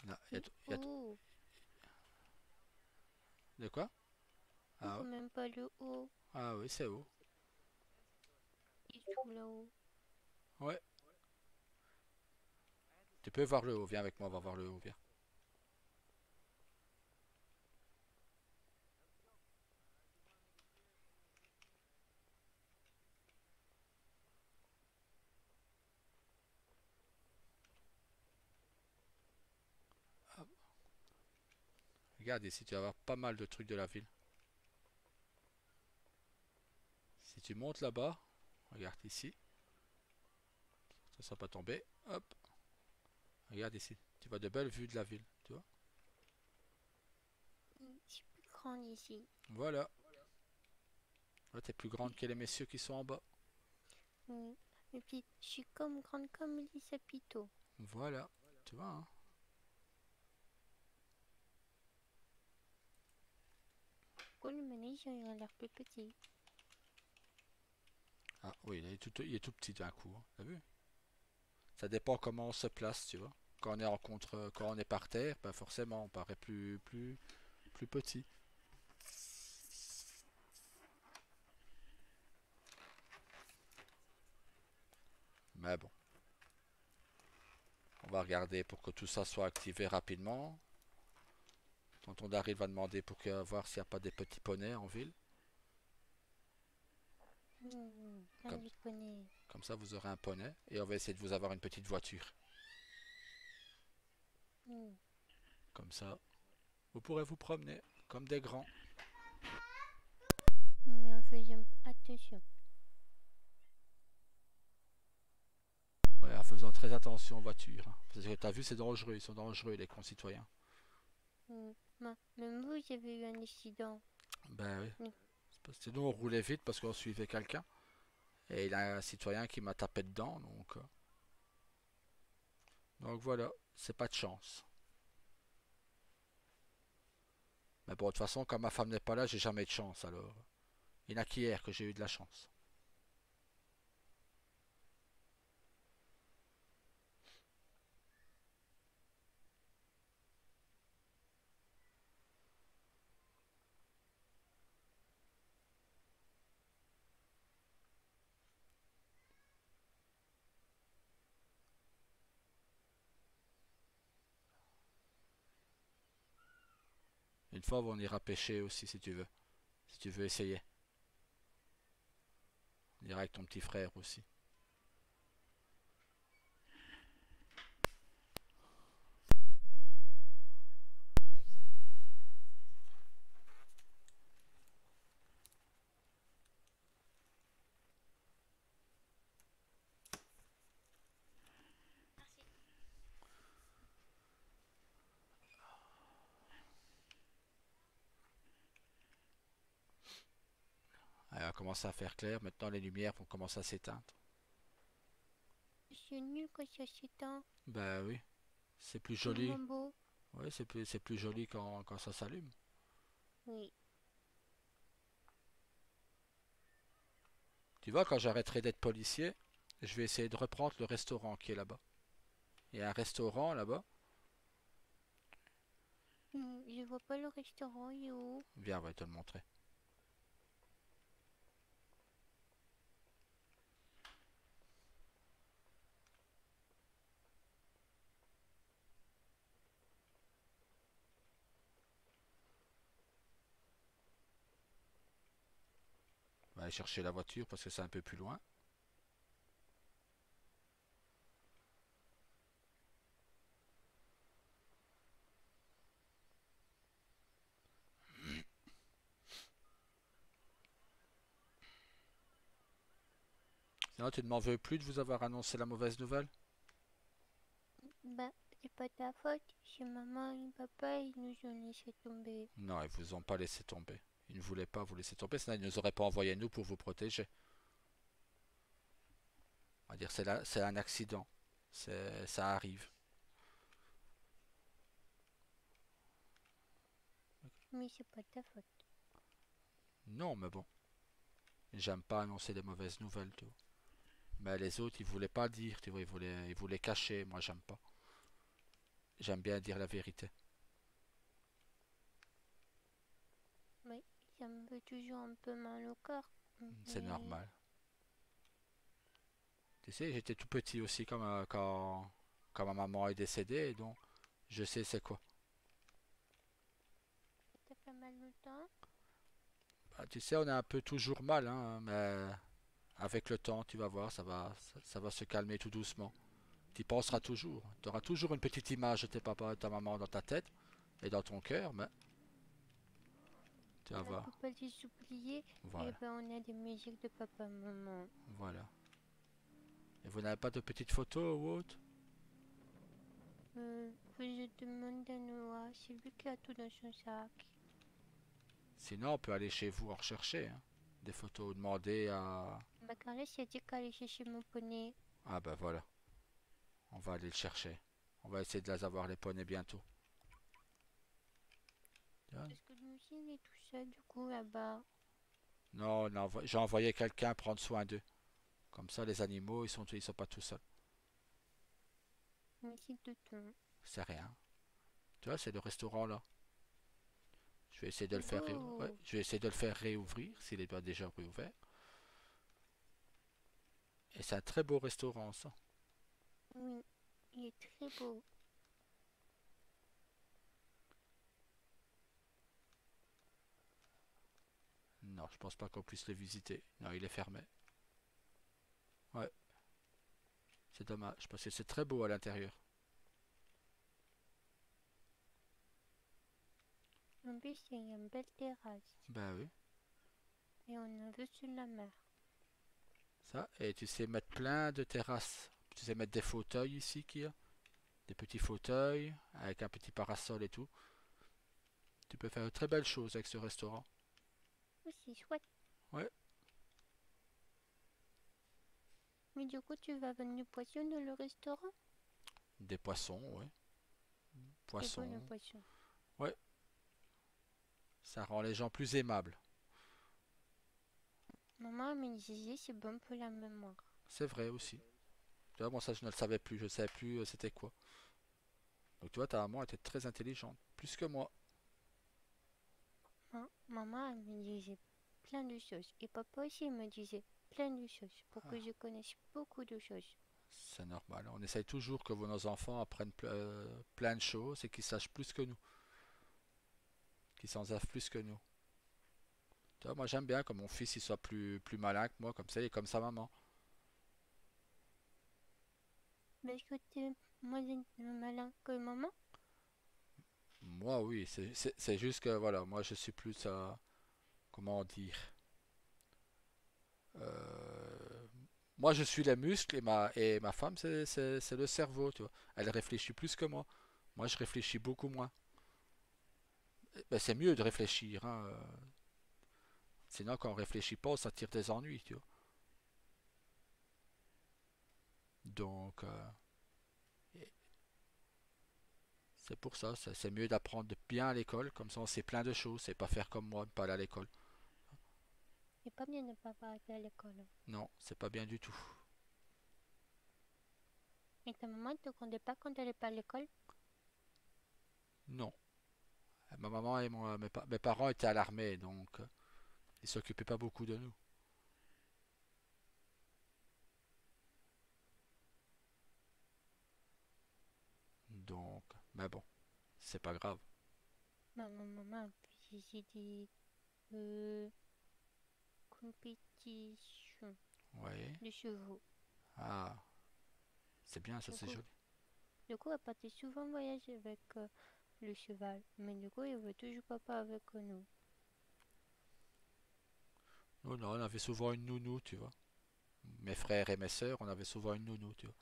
Là, Oh, De quoi? on Ah, voit ouais. même pas le haut. Ah oui, c'est haut. Il se trouve là-haut. Ouais. Tu peux voir le haut. Viens avec moi, on va voir le haut. Viens. Hop. Regarde ici, tu vas voir pas mal de trucs de la ville. Si tu montes là-bas, regarde ici. Ça ne sera pas tombé. Hop. Regarde ici. Tu vois de belles vues de la ville. Tu vois? C'est plus grand ici. Voilà. Là, t'es plus grande que les messieurs qui sont en bas. Oui. Et puis, je suis comme grande comme Lisa Pito. Voilà. Tu vois, hein? Pourquoi le manège il a l'air plus petit? Ah oui, il est tout petit d'un coup. Hein. T'as vu? Ça dépend comment on se place, tu vois. Quand on est par terre, ben forcément, on paraît plus petit. Mais bon, on va regarder pour que tout ça soit activé rapidement. Tonton Daryl va demander voir s'il n'y a pas des petits poneys en ville. Un Comme, du poney. comme ça, vous aurez un poney. Et on va essayer de vous avoir une petite voiture. Comme ça, vous pourrez vous promener comme des grands. Mais en faisant attention. Ouais, en faisant très attention aux voitures. Hein. Parce que t'as vu, c'est dangereux. Ils sont dangereux, les concitoyens. Même vous, avez eu un accident. Ben oui. Mm. Parce que nous, on roulait vite parce qu'on suivait quelqu'un. Et il y a un citoyen qui m'a tapé dedans. Donc voilà, c'est pas de chance. Mais bon, de toute façon, quand ma femme n'est pas là, j'ai jamais de chance. Alors, il n'y en a qu'hier que j'ai eu de la chance. Une fois, on ira pêcher aussi si tu veux. Si tu veux essayer. On ira avec ton petit frère aussi. Elle va commencer à faire clair. Maintenant, les lumières vont commencer à s'éteindre. C'est nul quand ça s'éteint. Ben oui, c'est plus C'est joli. moins beau. Oui, c'est plus joli quand ça s'allume. Oui. Tu vois, quand j'arrêterai d'être policier, je vais essayer de reprendre le restaurant qui est là-bas. Il y a un restaurant là-bas. Je vois pas le restaurant, il est où? Viens, on va te le montrer. On va aller chercher la voiture parce que c'est un peu plus loin. Sinon, tu ne m'en veux plus de vous avoir annoncé la mauvaise nouvelle? Bah, c'est pas ta faute. C'est maman et papa, ils nous ont laissé tomber. Non, ils vous ont pas laissé tomber. Ils ne voulaient pas vous laisser tomber, sinon ils ne nous auraient pas envoyé nous pour vous protéger. On va dire c'est un accident. Ça arrive. Mais c'est pas ta faute. Non, mais bon. J'aime pas annoncer des mauvaises nouvelles, tu vois. Mais les autres, ils voulaient pas dire, tu vois, ils voulaient cacher. Moi, j'aime pas. J'aime bien dire la vérité. Oui, ça me fait toujours un peu mal au cœur. C'est Mais normal. Tu sais, j'étais tout petit aussi quand ma maman est décédée, donc je sais c'est quoi. ça fait mal longtemps. Bah, tu sais, on a un peu toujours mal, hein, mais avec le temps, tu vas voir, ça va se calmer tout doucement. Tu y penseras toujours. Tu auras toujours une petite image de tes papas et ta maman dans ta tête et dans ton cœur, mais tu vas On voir. peut pas les oublier. Et Voilà, ben, on a des musiques de papa, maman. voilà. Et vous n'avez pas de petites photos ou autre? Faut que je demande à Noah. C'est lui qui a tout dans son sac. Sinon, on peut aller chez vous en rechercher, hein. Des photos, demander à... Bah, Carlos, il a dit qu'elle allait chercher mon poney. Ah ben voilà, on va aller le chercher. On va essayer de les avoir les poneys bientôt. Tiens. Parce que lui aussi, il est tout seul, du coup, là-bas. Non, j'ai envoyé quelqu'un prendre soin d'eux. Comme ça, les animaux, ils sont pas tout seuls. Merci, tonton. C'est rien. Tu vois, c'est le restaurant là. Je vais essayer de le C'est faire, ouais, beau. je vais essayer de le faire réouvrir s'il est pas déjà réouvert. Et c'est un très beau restaurant ça. Oui, il est très beau. Non, je pense pas qu'on puisse le visiter. Non, il est fermé. Ouais, c'est dommage parce que c'est très beau à l'intérieur. En plus, il y a une belle terrasse. Ben oui. Et on a vu sur la mer. Ça, et tu sais mettre plein de terrasses. Tu sais mettre des fauteuils ici qu'il y a. Des petits fauteuils avec un petit parasol et tout. Tu peux faire de très belles choses avec ce restaurant. Oh, c'est chouette. Ouais, Mais du coup, tu vas vendre du poisson dans le restaurant? des poissons, ouais. C'est bon le Poissons. poisson. Ouais, ça rend les gens plus aimables. Maman me disait c'est bon pour la mémoire. C'est vrai aussi. Tu vois, moi ça je ne le savais plus, je ne savais plus c'était quoi. Donc tu vois, ta maman était très intelligente, plus que moi. Maman elle me disait plein de choses. Et papa aussi me disait plein de choses pour que je connaisse beaucoup de choses. C'est normal. On essaye toujours que nos enfants apprennent plein de choses et qu'ils sachent plus que nous, qu'ils s'en savent plus que nous. Tu vois, moi j'aime bien que mon fils il soit plus malin que moi, comme ça, il est comme sa maman. Mais est-ce que t'es moins malin que maman? Moi oui, c'est juste que voilà, moi je suis plus, comment dire, euh, moi je suis les muscles et ma femme c'est le cerveau, tu vois. Elle réfléchit plus que moi. Moi je réfléchis beaucoup moins. Ben, c'est mieux de réfléchir, hein. Sinon quand on réfléchit pas, ça tire des ennuis, tu vois. Donc et c'est pour ça, c'est mieux d'apprendre bien à l'école, comme ça on sait plein de choses, c'est pas faire comme moi, ne pas aller à l'école. C'est pas bien de pas parler à l'école. Non, c'est pas bien du tout. Et ta maman ne te comptait pas quand elle est pas à l'école? Non. Ma maman et mes parents étaient à l'armée, donc ils s'occupaient pas beaucoup de nous. Donc, mais bon, c'est pas grave. Maman faisait des euh, compétitions Oui. de chevaux. Ah, c'est bien, ça Du c'est coup, joli. elle partait souvent voyager avec le cheval. Mais du coup, il veut toujours papa avec nous. Non, non, on avait souvent une nounou, tu vois. Mes frères et mes sœurs, on avait souvent une nounou, tu vois.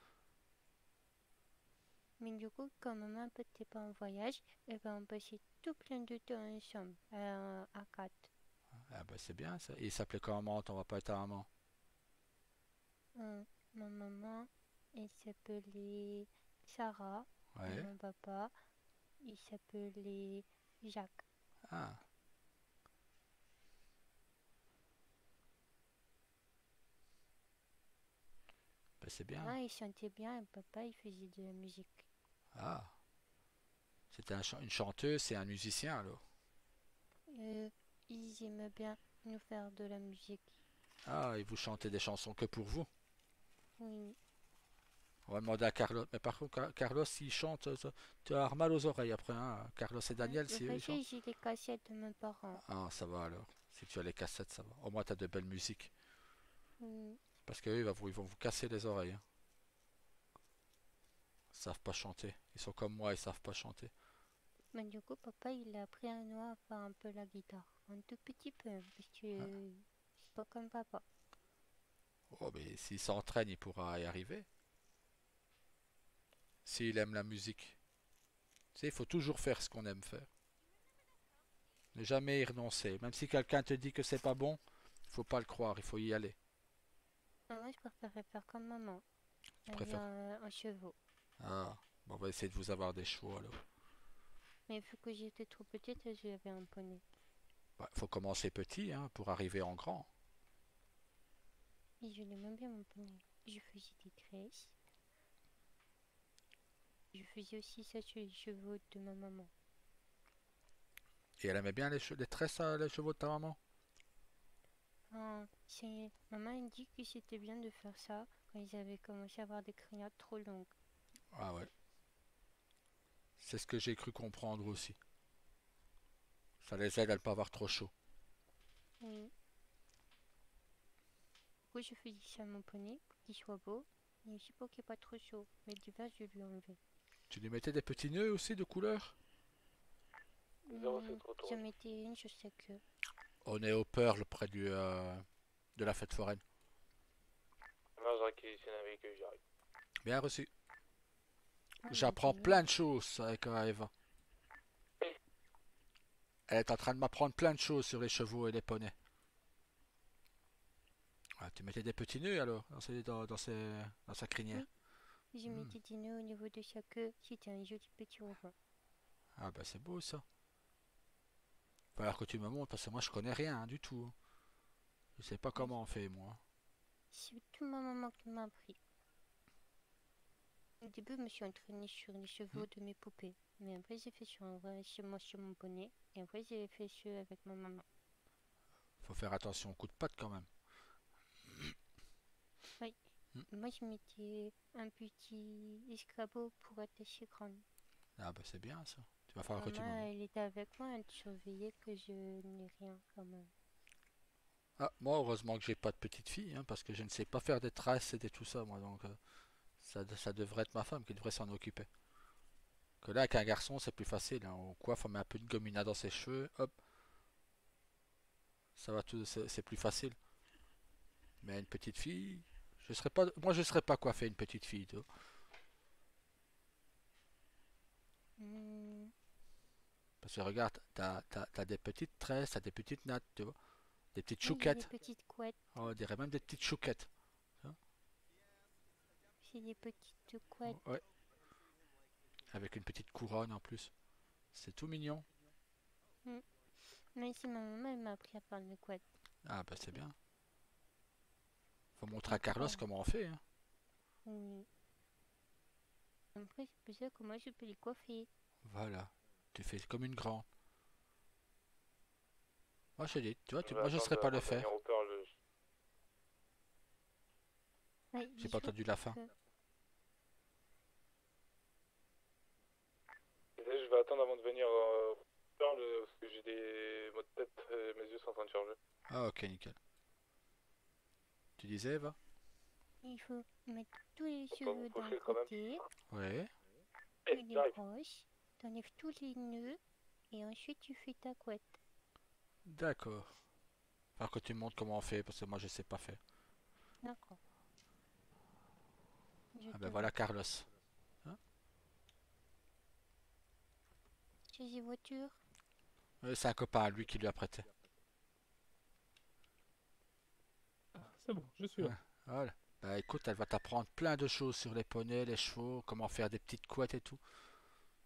Mais du coup, quand maman partait pas en voyage, eh ben, on passait tout plein de temps ensemble, à quatre. Ah bah c'est bien ça. Il s'appelait comment ton papa et ta maman? Euh, Ma maman, elle s'appelait Sarah, et Ouais. mon papa, il s'appelait Jacques. Ah, bah c'est bien. Maman, il chantait bien, et papa, il faisait de la musique. Ah, c'était une chanteuse et un musicien alors. Euh, Ils aimaient bien nous faire de la musique. Ah, et vous chantez des chansons que pour vous. Oui. On va demander à Carlos. Mais par contre, Carlos, s'il chante, tu as mal aux oreilles après, hein. Carlos et Daniel, si eux, ils chantent. Heureusement, j'ai les cassettes de mes parents. Ah, ça va alors. Si tu as les cassettes, ça va. Au moins, tu as de belles musiques. Oui. Parce qu'eux, ils vont vous casser les oreilles, hein. Ils savent pas chanter. Ils sont comme moi, ils savent pas chanter. Mais du coup, papa, il a appris à nous à faire un peu la guitare. Un tout petit peu, parce Ah. que c'est pas comme papa. Oh, mais s'il s'entraîne, il pourra y arriver. S'il aime la musique. Tu sais, il faut toujours faire ce qu'on aime faire. Ne jamais y renoncer. Même si quelqu'un te dit que c'est pas bon, il faut pas le croire, il faut y aller. Moi, je préférais faire comme maman, Tu aller préfères. en chevaux. Ah, bon, on va essayer de vous avoir des chevaux alors. Mais vu que j'étais trop petite, j'avais un poney. Bah, faut commencer petit, hein, pour arriver en grand. Et je l'aimais bien, mon poney. Je faisais des tresses. Je faisais aussi ça sur les chevaux de ma maman. Et elle aimait bien les tresses, les chevaux de ta maman? Maman a dit que c'était bien de faire ça quand ils avaient commencé à avoir des crinières trop longues. Ah ouais. C'est ce que j'ai cru comprendre aussi. Ça les aide à ne pas avoir trop chaud. Oui. Du coup, je faisais ça à mon poney pour qu'il soit beau. Et aussi pour qu'il n'y ait pas trop chaud. Mais l'hiver, je lui enlevais. Tu lui mettais des petits nœuds aussi de couleur? 07 retour. J'en mettais une sur sa queue. On est au Pearl près de la fête foraine. Là, je réquisitionne avec eux, j'arrive. Bien reçu. Ah, J'apprends mais plein de choses avec Eva. Elle est en train de m'apprendre plein de choses sur les chevaux et les poneys. Ah, tu mettais des petits nœuds alors dans sa crinière. oui, je Hmm. mettais des nœuds au niveau de sa queue. C'était un joli petit ruban. Ah bah c'est beau ça. Va falloir que tu me montres parce que moi je connais rien, hein, du tout. Je sais pas Oui, comment on fait moi. c'est tout ma maman qui m'a appris. Au début, je me suis entraînée sur les Hmm. chevaux de mes poupées. Mais après, j'ai fait sur mon poney. Et après, j'ai fait ceux avec ma maman. Faut faire attention aux coups de patte quand même. Oui. Hmm. Moi, je mettais un petit escabeau pour attacher crâne. Ah bah c'est bien ça. Tu vas falloir que tu me Maman, montres. elle était avec moi, elle surveillait que je n'ai rien quand même. Ah, moi heureusement que j'ai pas de petite fille, hein, parce que je ne sais pas faire des traces et des tout ça moi, donc ça devrait être ma femme qui devrait s'en occuper. Que là avec un garçon c'est plus facile, hein. On coiffe, on met un peu de gomina dans ses cheveux, hop, ça va tout, c'est plus facile. Mais une petite fille, moi je serais pas coiffé une petite fille, tu vois. Hmm, Parce que regarde, t'as des petites tresses, t'as des petites nattes, tu vois, des petites oui, j'ai des chouquettes. petites couettes. On dirait même des petites chouquettes. J'ai des petites couettes. Ouais, avec une petite couronne en plus. C'est tout mignon. Hmm. Mais ici, ma maman, elle m'a appris à faire mes couettes. Ah bah c'est bien. Faut montrer à Carlos Après, comment on fait, hein. oui. Après, c'est pour ça que moi, je peux les coiffer. Voilà. Tu fais comme une grande. Moi je dis, tu vois, Je vais moi je serais attendre pas le avant de venir faire. au Pearl. Oui, J'ai pas entendu la fin. Je vais attendre avant de venir au Pearl parce que j'ai des maux de tête, mes yeux sont en train de charger. Ah ok, nickel. Tu disais, Eva? Il faut mettre tous les Faut pas vous cheveux d'un faucher quand même. côté, Ouais. tu les J'arrive. brosses, t'enlèves tous les nœuds, et ensuite tu fais ta couette. D'accord. Alors que tu me montres comment on fait, parce que moi je sais pas faire. D'accord. Je Ah te ben voilà vois. Carlos. Hein. Chez les voitures. C'est un copain à lui qui lui a prêté. C'est bon, je suis là. Hein. Voilà. Bah écoute, elle va t'apprendre plein de choses sur les poneys, les chevaux, comment faire des petites couettes et tout.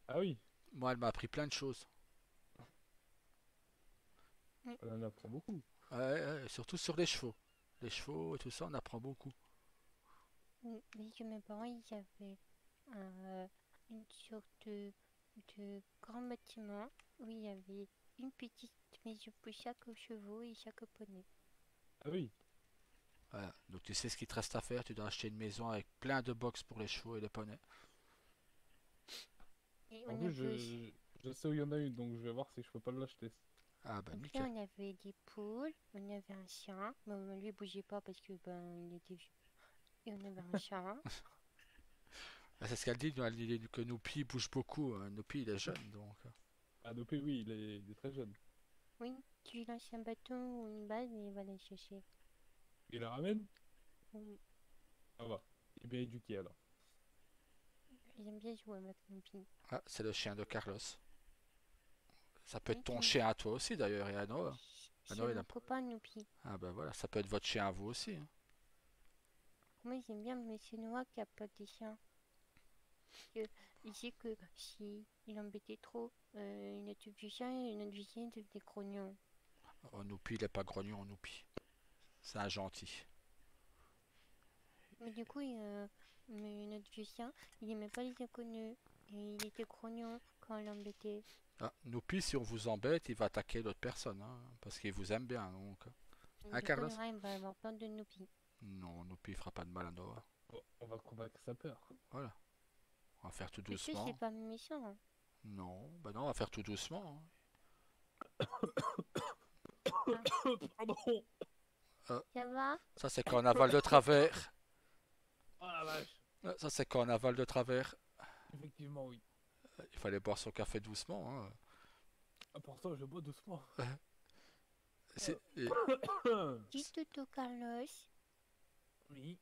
Ah oui, Moi, elle m'a appris plein de choses. Mm. on en apprend beaucoup. Ouais, ouais, surtout sur les chevaux. Les chevaux et tout ça, on apprend beaucoup. Oui, que mes parents, ils avaient une sorte de grand bâtiment où il y avait une petite maison pour chaque chevaux et chaque poney. Ah oui, Voilà. Donc tu sais ce qu'il te reste à faire, tu dois acheter une maison avec plein de box pour les chevaux et les poneys. Et en on plus, avait aussi, je sais où il y en a une, donc je vais voir si je peux pas l'acheter. Ah bah après nickel. on avait des poules, on avait un chien, mais lui il bougeait pas parce que ben il était vieux. Et on avait un chat. Ah, c'est ce qu'elle dit, elle dit que Noupi bouge beaucoup. Noupi il est jeune donc. Ah, Dopé, oui, il est très jeune. Oui, tu lui lances un bâton ou une balle et il va la chercher. Il la ramène? Oui, Ça va. Il est bien éduqué alors. j'aime bien jouer avec mon pin. Ah, c'est le chien de Carlos. Ça peut être Oui, ton chien à toi aussi d'ailleurs et à Noah. À c'est Noah, il mon a- copain Noupi. Ah bah voilà, ça peut être votre chien à vous aussi. Hein. Moi j'aime bien, mais c'est Noah qui a pas de chien. Que, il sait que si il embêtait trop, une autre vieux chien et une autre vieux chien devenait grognon. Oh, Noupi, il est pas grognon, Noupi. C'est un gentil. Mais du coup, mais notre vieux chien, il aimait pas les inconnus. Et il était grognon quand on l'embêtait. Ah, Noupi, si on vous embête, il va attaquer l'autre personne, hein, parce qu'il vous aime bien. Donc. Et Hein, du coup, Carlos? Nora, il va avoir peur de Noupi. Non, Noupi, il fera pas de mal à Noah. Bon, on va combattre sa peur. Voilà. On va faire tout Tu sais, c'est doucement. pas méchant, hein. Non, bah non, on va faire tout doucement. Ah, Pardon! Hein. ça va? Ça, c'est quand on avale de travers. Oh la vache! Ça, c'est quand on avale de travers. Effectivement, oui. Il fallait boire son café doucement. Hein. Ah, pourtant, je bois doucement. Et- Dis Toto Carlos, Oui.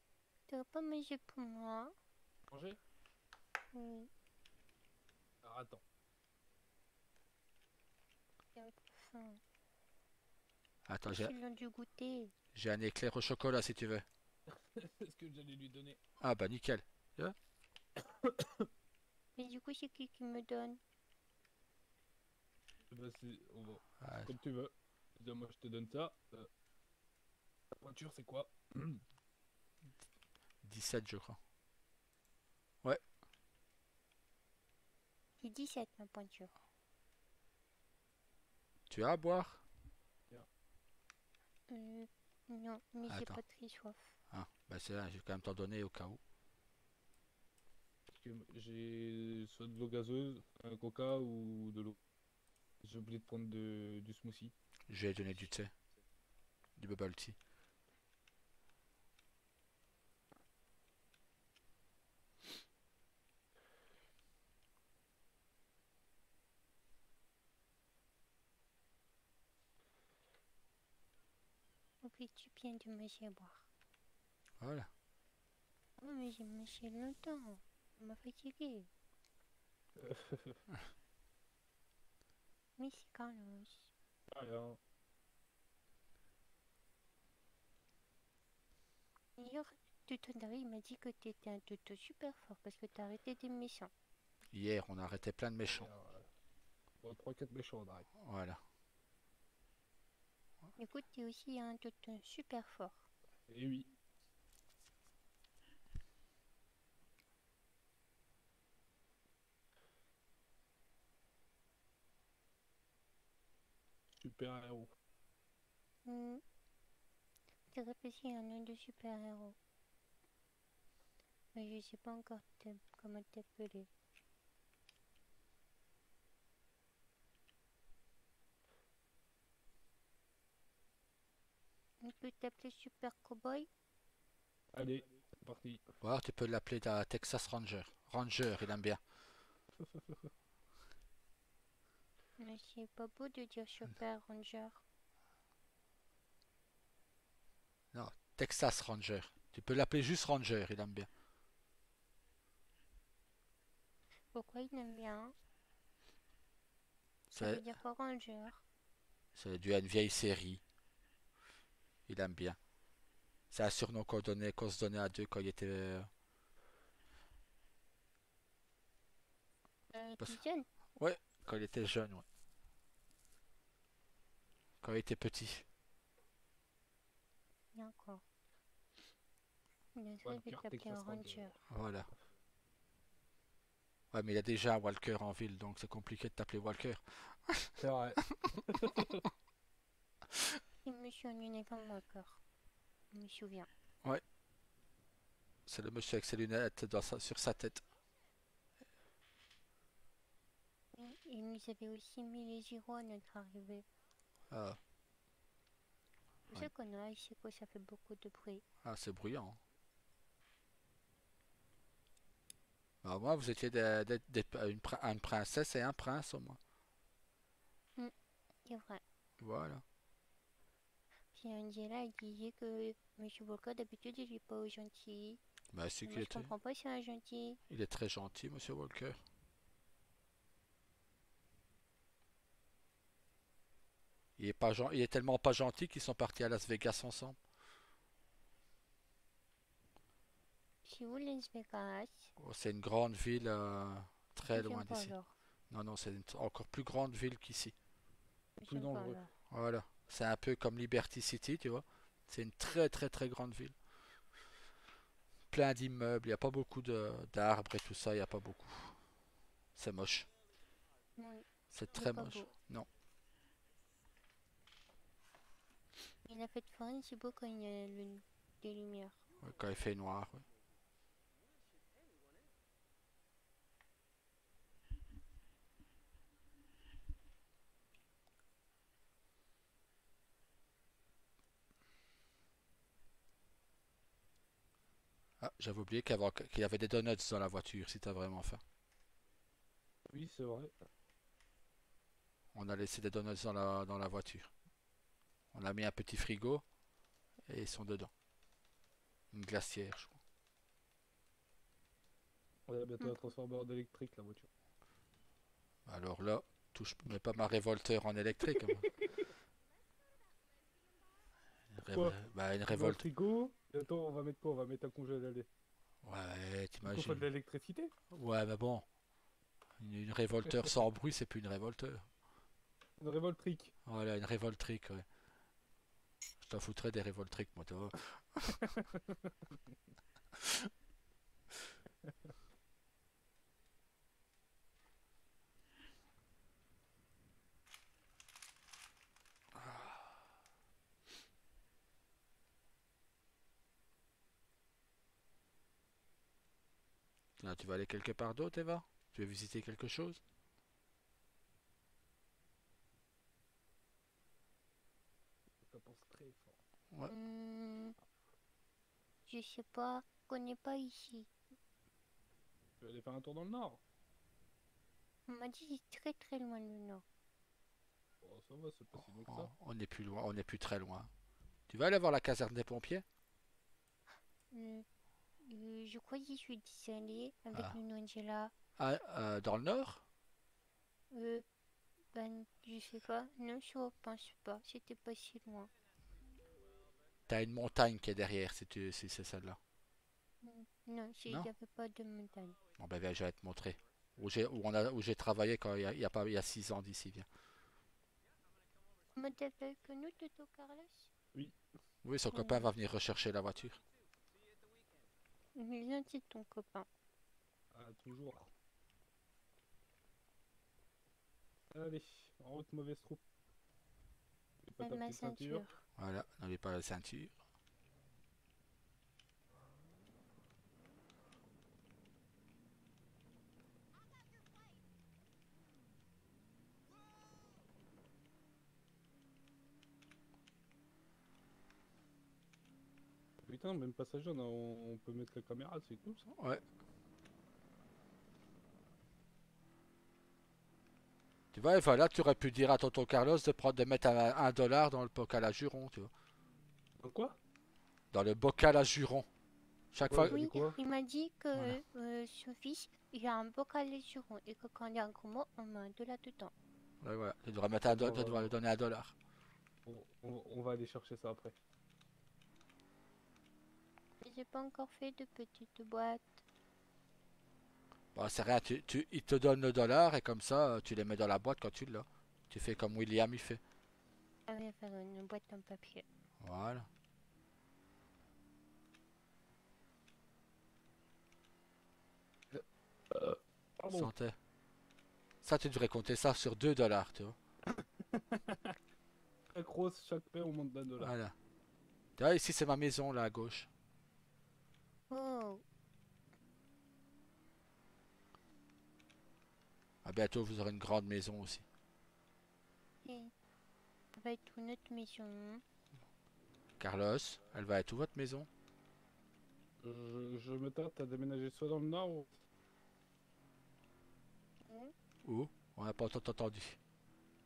tu vas pas manger pour moi? Manger? Oui, Alors attends. j'ai un peu faim. Attends, C'est l'heure du goûter. j'ai un éclair au chocolat si tu veux. C'est ce que j'allais lui donner. Ah bah nickel. Hein. Mais du coup, c'est qui me donne? Bah, Ah, comme tu veux. Moi, je te donne ça. La pointure, c'est quoi? 17 je crois. Ouais, C'est 17 ma pointure. tu as à boire? Euh, non, mais j'ai Attends. pas très soif. Ah, bah c'est là, je vais quand même t'en donner au cas où. Parce que j'ai soit de l'eau gazeuse, un coca ou de l'eau. J'ai oublié de prendre du smoothie. Je vais donner du thé, du bubble tea. Ok, tu viens de me laisser boire. Voilà. Oh, mais j'ai mâché longtemps. Ça m'a fatigué. Merci Carlos. Rien. D'ailleurs, Tutondari il m'a dit que t'étais un toto super fort parce que t'as arrêté des méchants. Hier, on a arrêté plein de méchants. Bon, 3-4 méchants, on arrête. Voilà. Écoute, t'es aussi un toto super fort. Et oui. Super héros. Hmm. J'ai réfléchi à un nom de super héros. Mais je sais pas encore comment t'appeler. On peut t'appeler super cowboy? Allez, c'est parti. Voilà, tu peux l'appeler ta Texas Ranger. Ranger, il aime bien. Mais c'est pas beau de dire super ranger. Non, Texas Ranger. Tu peux l'appeler juste Ranger, il aime bien. Pourquoi il aime bien? Ça veut C'est dire quoi, Ranger? c'est dû à une vieille série. Il aime bien. C'est un surnom qu'on se donnait à deux quand il était. Plus Parce- jeune? Ouais, quand il était jeune, ouais. Quand il était petit. D'accord. Le seul de Walker, t'appeler Texas Ranger. Ranger. Voilà. Ouais, mais il a déjà un Walker en ville, donc c'est compliqué de t'appeler Walker. C'est vrai. C'est Monsieur en uniforme Walker. Je me souviens. Ouais, c'est le monsieur avec ses lunettes sur sa tête. Oui, et nous avait aussi mis les gyros à notre arrivée. Ah, Pour ouais. ça qu'on a ici que ça fait beaucoup de bruit. Ah, c'est bruyant, hein. Bah, moi, vous étiez une princesse et un prince au moins. Hmm, c'est vrai. Voilà. Puis Angela elle disait que Monsieur Walker d'habitude il est pas gentil. Bah, c'est Mais qu'il moi je comprends pas c'est un gentil. il est très gentil, monsieur Walker. Il est tellement pas gentil qu'ils sont partis à Las Vegas ensemble. Si vous Las Vegas, Oh, c'est une grande ville très loin j'aime pas d'ici. alors. Non, non, c'est une encore plus grande ville qu'ici. Plus J'aime pas dangereux. alors. Voilà. C'est un peu comme Liberty City, tu vois. C'est une très très très grande ville. Plein d'immeubles, il n'y a pas beaucoup d'arbres et tout ça, il n'y a pas beaucoup. C'est moche. Oui, C'est il est très pas moche. beau. Non. Et la fête foraine c'est beau quand il y a des lumières. Ouais, quand il fait noir, ouais. Ah, j'avais oublié qu'il y avait des donuts dans la voiture si t'as vraiment faim. Oui, c'est vrai. On a laissé des donuts dans la voiture. On a mis un petit frigo et ils sont dedans. Une glacière, je crois. On a bientôt Hmm. un transformateur d'électrique, la voiture. Alors là, mets pas ma révolteur en électrique, moi. Quoi? Bah, une On met un révolte. frigo. Et attends, on va mettre quoi? On va mettre un congèle à lait. Ouais, Il faut de t'imagines. l'électricité. Ouais, mais bon. Une révolteur sans bruit, c'est plus une révolteur. Une révoltrique. Voilà, une révoltrique, ouais. Je t'en foutrais des révoltriques, moi, tu vois. Là, tu vas aller quelque part d'autre, Eva? Tu veux visiter quelque chose? Ça pense très fort. Ouais. Hmm, je sais pas, je connais pas ici. Tu veux aller faire un tour dans le nord? On m'a dit c'est très très loin le nord. Oh, ça va, c'est pas si loin que Oh, ça. on n'est plus loin, on n'est plus très loin. Tu vas aller voir la caserne des pompiers? Euh, je crois que j'y suis déjà allée avec Ah. une Angela. Ah, dans le nord? Euh, ben, je sais pas. Non, je pense pas. C'était pas si loin. T'as une montagne qui est derrière, si c'est celle-là. Non, il Non? n'y avait pas de montagne. Bon, ben, viens, je vais te montrer. Où j'ai travaillé quand il y a pas, il y a 6 ans d'ici, viens. Mais t'appelles que nous, Toto Carlos? Oui, son copain va venir rechercher la voiture. Il est gentil ton copain. Ah, toujours. Allez, en route, mauvaise troupe. N'oublie pas Pas ta de ma petite ceinture. ceinture. Voilà, n'avez pas la ceinture. Putain, même passager, on peut mettre la caméra, c'est cool ça. Ouais. Tu vois, et voilà, tu aurais pu dire à tonton Carlos de mettre un dollar dans le bocal à jurons, tu vois. Dans quoi? Dans le bocal à jurons. Chaque Ouais, fois, t'as dit Oui, quoi? il m'a dit voilà. que son fils, il a un bocal de suron et que quand il y a un gros mot, on met un dollar dedans. Ouais, voilà. Tu devrais mettre tu devrais lui Bon, donner $1. on va aller chercher ça après. Mais j'ai pas encore fait de petite boîte. Bon, c'est rien, il te donne le dollar et comme ça, tu les mets dans la boîte quand tu l'as. Tu fais comme William il fait. Ah oui, faire une boîte en papier. Voilà. Pardon. Santé. Ça, tu devrais compter ça sur $2, tu vois. Chaque rose, chaque pain, on monte $1. Voilà. Tu vois, ici, c'est ma maison, là, à gauche. Oh, À bientôt, vous aurez une grande maison aussi. et ça va être notre maison. Carlos, elle va être où votre maison? Je me tâte à déménager soit dans le nord ou... Hmm. Où? On n'a pas entendu.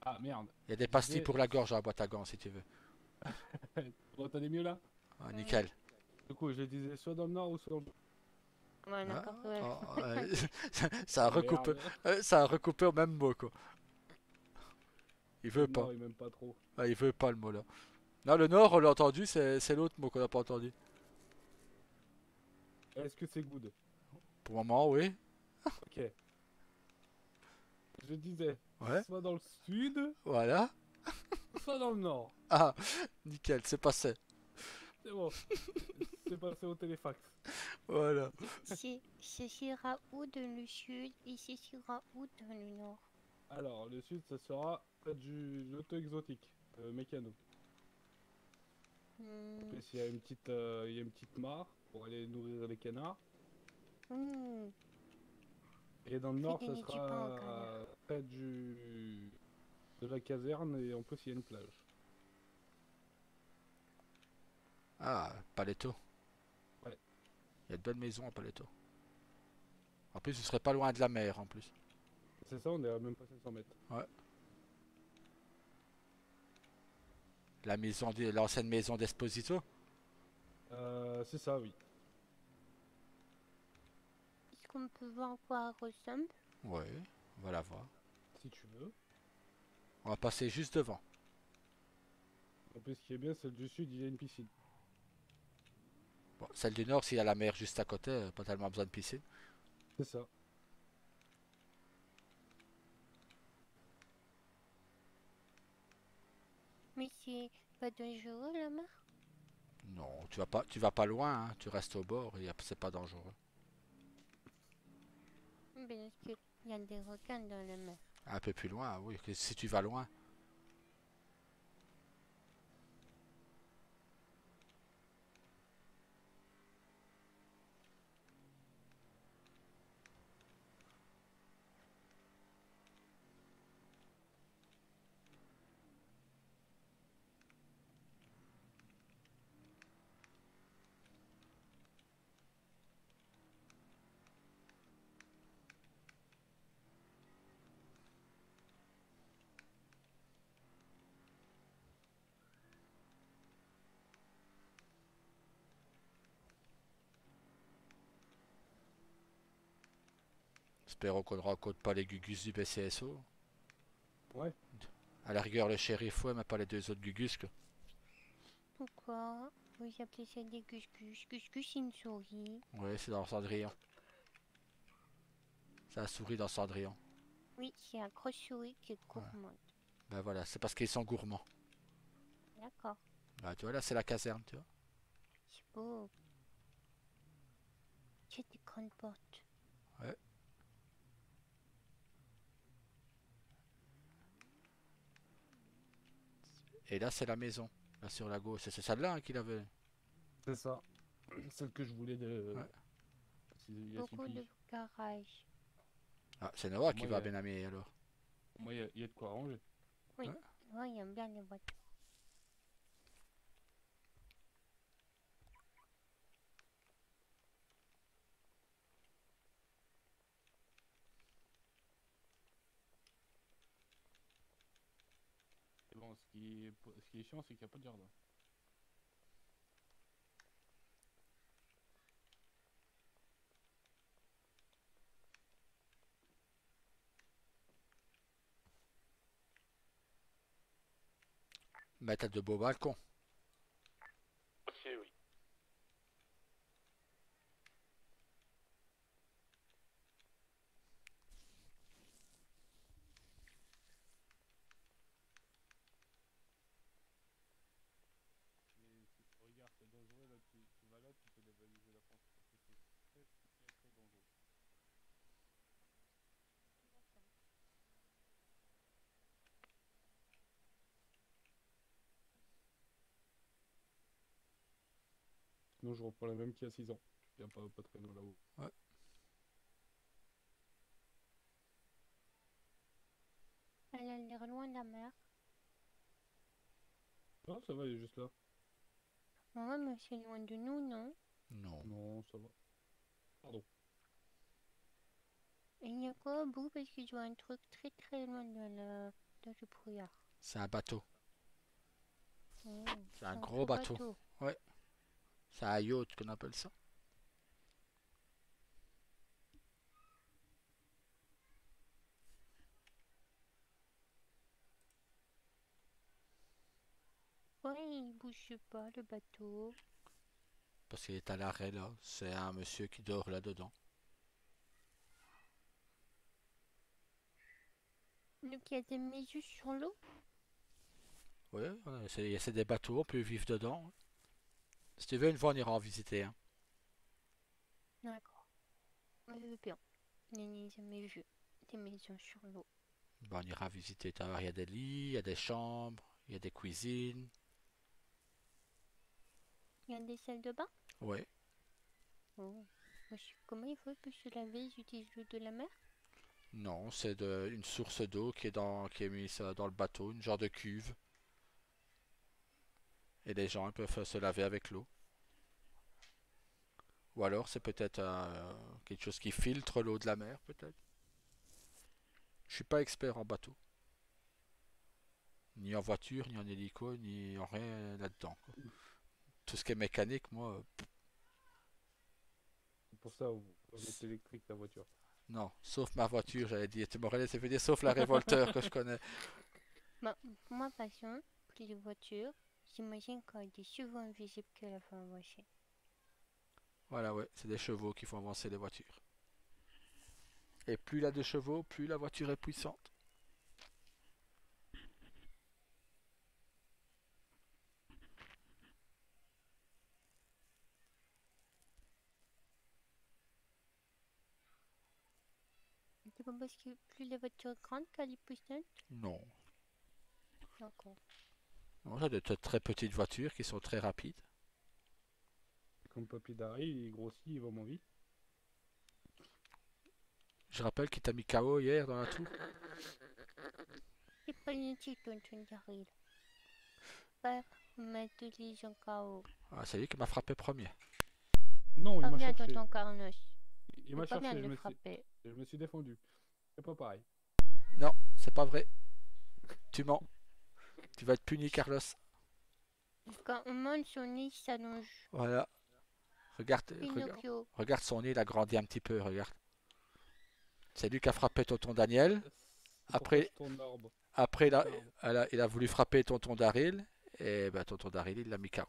Ah merde. Il y a des Je pastilles disais... pour la gorge à la boîte à gants, si tu veux. Vous entendez mieux là? Ah, Oui. nickel. Du coup, je disais soit dans le nord ou soit dans le... Ouais, Ah, n'importe où. oh, ça a recoupé, Merde. ça a recoupé au même mot, quoi. Il veut Le pas. nord, il m'aime pas trop. Ah, il veut pas le mot là. Non, le nord, on l'a entendu, c'est l'autre mot qu'on n'a pas entendu. Est-ce que c'est good? Pour le moment, oui. Ok. Je disais, Ouais, soit dans le sud, voilà. soit dans le nord. Ah, nickel, c'est passé. C'est bon. C'est passé au téléfax. Voilà. Ce sera où dans le sud et ce sera où dans le nord? Alors, le sud, ça sera près du l'auto-exotique, mécano. En Hmm. plus, il y a une petite mare pour aller nourrir les canards. Hmm. Et dans le Fais nord, ça gagner du pain aux canards. sera près de la caserne et en plus, il y a une plage. Ah, Paletto. Ouais. Il y a de belles maisons à Paletto. En plus, vous serez pas loin de la mer, en plus. C'est ça, on est à même pas 500 mètres. Ouais. L'ancienne maison d'Esposito. C'est ça, oui. Est-ce qu'on peut voir à quoi elle ressemble? Ouais, on va la voir. Si tu veux. On va passer juste devant. En plus, ce qui est bien, celle du sud, il y a une piscine. Bon, celle du nord, s'il y a la mer juste à côté, pas tellement besoin de piscine. C'est ça. Mais c'est pas dangereux la mer? Non, tu vas pas loin, hein. Tu restes au bord et c'est pas dangereux. Parce qu'il y a des requins dans la mer. Un peu plus loin, oui, que si tu vas loin. Espérons qu'on ne rencontre pas les gugus du BCSO. Ouais. À la rigueur, le shérif, ouais, mais pas les deux autres gugus, quoi. Pourquoi vous appelez ça des gus-gus? Gus-gus, c'est une souris. Ouais, c'est dans Cendrillon. C'est la souris dans Cendrillon. Oui, c'est un gros souris qui est Ouais. gourmande. Ben voilà, c'est parce qu'ils sont gourmands. D'accord, Bah, tu vois, là, c'est la caserne, tu vois. c'est beau. Il y a des grandes portes. Ouais. Et là, c'est la maison. Là, sur la gauche. C'est celle-là hein, qu'il avait. C'est ça. Celle que je voulais de... Ouais. Il y a six Beaucoup de piges. garages. Ah, c'est Noah qui Moi, va bien aimer alors. Moi, il y a de quoi ranger. Oui, Ouais. moi j'aime bien les voitures. Et bon, ce qui est chiant, c'est qu'il n'y a pas de jardin. Mais t'as de beaux balcons. Aussi, oui. Mais si tu regardes, c'est dangereux là, tu vas là, tu peux dévaliser la France parce que c'est très très très dangereux. Sinon, je reprends la même qu'il y a 6 ans. Il n'y a pas de traîneau là-haut. Ouais. Elle a l'air loin de la mer. Ah, ça va, il est juste là. Ouais, mais c'est loin de nous, non? Non. Non, ça va. Pardon. Et il y a quoi au bout? Parce que je vois un truc très très loin dans le brouillard. C'est un bateau. Oh, C'est un un gros gros bateau. bateau. Ouais. C'est un yacht qu'on appelle ça. Ouais, il bouge pas le bateau. Parce qu'il est à l'arrêt là. C'est un monsieur qui dort là-dedans. Donc il y a des méduses sur l'eau? Oui, c'est des bateaux, on peut vivre dedans. Si tu veux, une fois, on ira en visiter un. D'accord. Je veux bien. Je n'ai jamais vu des maisons sur l'eau. Ben, on ira visiter. Tu vas voir, il y a des lits, il y a des chambres, il y a des cuisines. Il y a des salles de bain? Ouais. Oh. Comment il faut que se laver? J'utilise l'eau de la mer? Non, c'est une source d'eau qui est mise dans le bateau, une genre de cuve. Et les gens ils peuvent se laver avec l'eau. Ou alors c'est peut-être quelque chose qui filtre l'eau de la mer, peut-être. Je suis pas expert en bateau. Ni en voiture, ni en hélico, ni en rien là-dedans, quoi. Tout ce qui est mécanique, moi, C'est pour ça, on est électrique ta voiture. non. Sauf ma voiture, j'allais dire. Tu m'aurais laissé dire sauf la révolteur que je connais. Bah, moi, par exemple, pour les voitures, j'imagine qu'il y a des chevaux invisibles que la font avancer. Voilà, ouais, c'est des chevaux qui font avancer les voitures. Et plus il a de chevaux, plus la voiture est puissante. C'est pas parce que plus les voitures grandes qu'elles sont puissantes? Non. D'accord. Non, j'ai de très petites voitures qui sont très rapides. Comme Papy Dari, il grossit, il va moins vite. Je rappelle qu'il t'a mis KO hier dans la tour. C'est pas gentil, tonton Daryl. Pas mettre les gens KO. Ah, c'est lui qui m'a frappé premier. Non, il Pas m'a bien, cherché. tonton Carlos. Il C'est m'a pas bien cherché, de le frapper. je me suis défendu. C'est pas pareil. Non, c'est pas vrai. Tu mens. Tu vas être puni, Carlos. Quand on monte son nez, il s'allonge. Voilà. Regarde, Pinocchio. regarde son nez, il a grandi un petit peu, regarde. C'est lui qui a frappé tonton Daniel. C'est pour ça que Après, je tourne l'arbre. après L'arbre. il a voulu frapper tonton Daryl. Et ben, tonton Daryl, il l'a mis KO.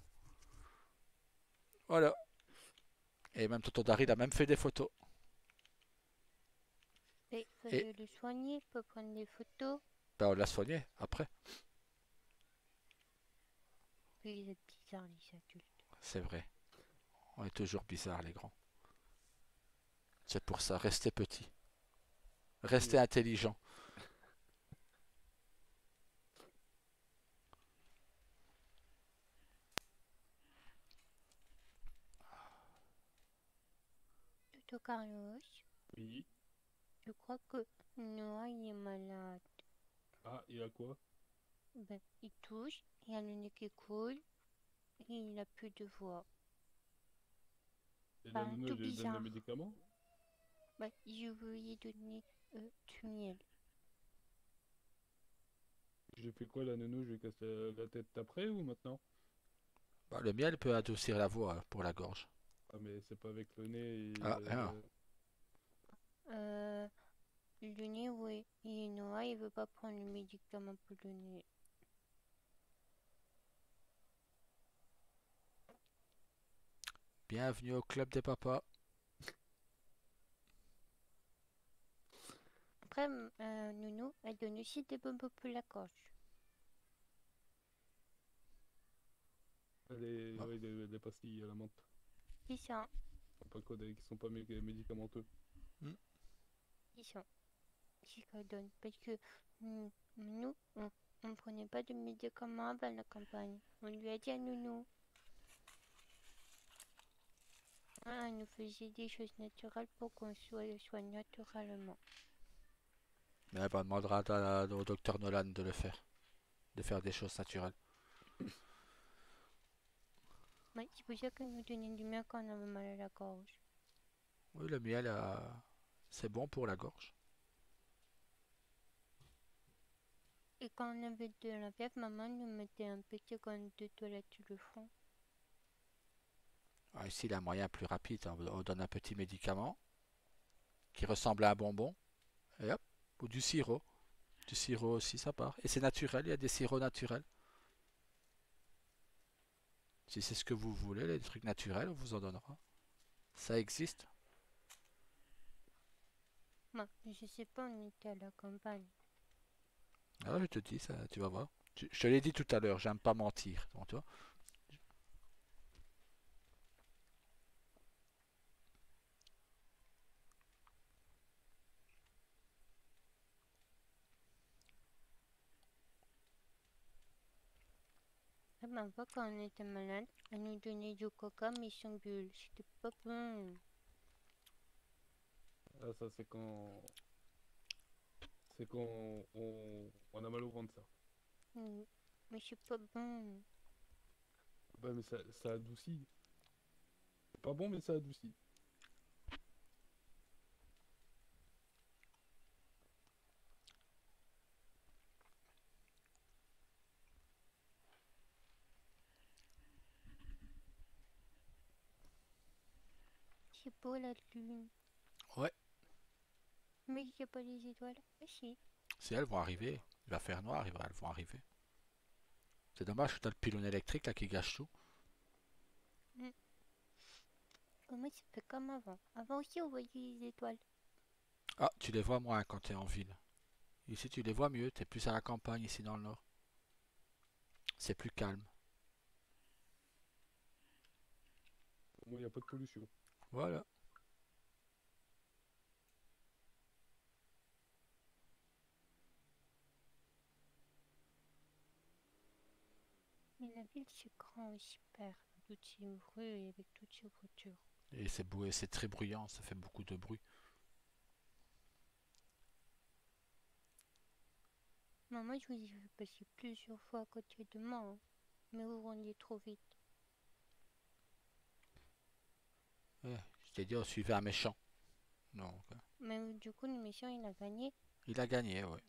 Voilà. Et même tonton Daryl a même fait des photos. Et il Et fallait le soigner pour prendre des photos. ben, on l'a soigné après. Puis vous êtes bizarres, les adultes. C'est vrai. On est toujours bizarres, les grands. C'est pour ça, restez petit. Restez Oui. intelligent. Tonton Carlos, Oui. je crois que Noah il est malade. Ah, il a quoi? Ben, il touche, il a le nez qui coule, et il a plus de voix. Et la Ben, nounou, tout je lui donne le bizarre. médicament? Ben, je lui ai donné du miel. Je lui fais quoi, la nounou? Je lui casse la tête après ou maintenant? Bah, le miel peut adoucir la voix pour la gorge. Ah, mais c'est pas avec le nez. Ah, ah. Euh, le nez, oui. Et Noah, il veut pas prendre le médicament pour le nez. Bienvenue au club des papas. Après, Nounou, elle donne aussi des bonbons pour la gorge. Bon. Ouais, des pastilles à la menthe. Ils sont, Qui sont pas médicamenteux. ils sont. C'est qu'elle donne. Parce que nous, on prenait pas de médicaments avant la campagne. On lui a dit à Nounou. Ah, elle nous faisait des choses naturelles pour qu'on soit naturellement. Mais elle demandera au docteur Nolan de le faire. De faire des choses naturelles. Ouais, c'est pour ça qu'elle nous donnait du miel quand on avait mal à la gorge. Oui, le miel, c'est bon pour la gorge. Et quand on avait de la fièvre, maman nous mettait un petit gant de toilette sur le front. Ah, ici, il y a un moyen plus rapide. On donne un petit médicament qui ressemble à un bonbon. Et hop, ou du sirop. Du sirop aussi, ça part. Et c'est naturel, il y a des sirops naturels. Si c'est ce que vous voulez, les trucs naturels, on vous en donnera. Ça existe. Moi, je sais pas, on était à la campagne. Ah, je te dis, ça, tu vas voir. Je te l'ai dit tout à l'heure, j'aime pas mentir. Donc, tu vois. Ah ben, fois quand on était malade, elle nous donnait du coca mais sans bulle. C'était pas bon. Ah, ça, c'est quand on a mal au ventre, ça. Mm, mais c'est pas bon. Bah, mais ça adoucit. C'est pas bon, mais ça adoucit. C'est beau la lune. Ouais, Mais il n'y a pas les étoiles. Ah si. si elles vont arriver. Il va faire noir, elles vont arriver. C'est dommage que t'as le pylône électrique là qui gâche tout. Mm. Au moins, c'est fait comme avant. Avant aussi, on voyait les étoiles. Ah, tu les vois moins quand t'es en ville. Ici, tu les vois mieux, t'es plus à la campagne ici dans le nord. C'est plus calme. Moi, il n'y a pas de pollution. Voilà. Mais la ville, c'est grand et super. Toutes ces rues et avec toutes ces voitures. Et c'est très bruyant, ça fait beaucoup de bruit. Maman, je vous ai vu passer plusieurs fois à côté de moi. Hein. Mais vous rendiez trop vite. Ouais, je t'ai dit, on suivait un méchant. Donc, Mais du coup, le méchant, il a gagné. il a gagné, ouais.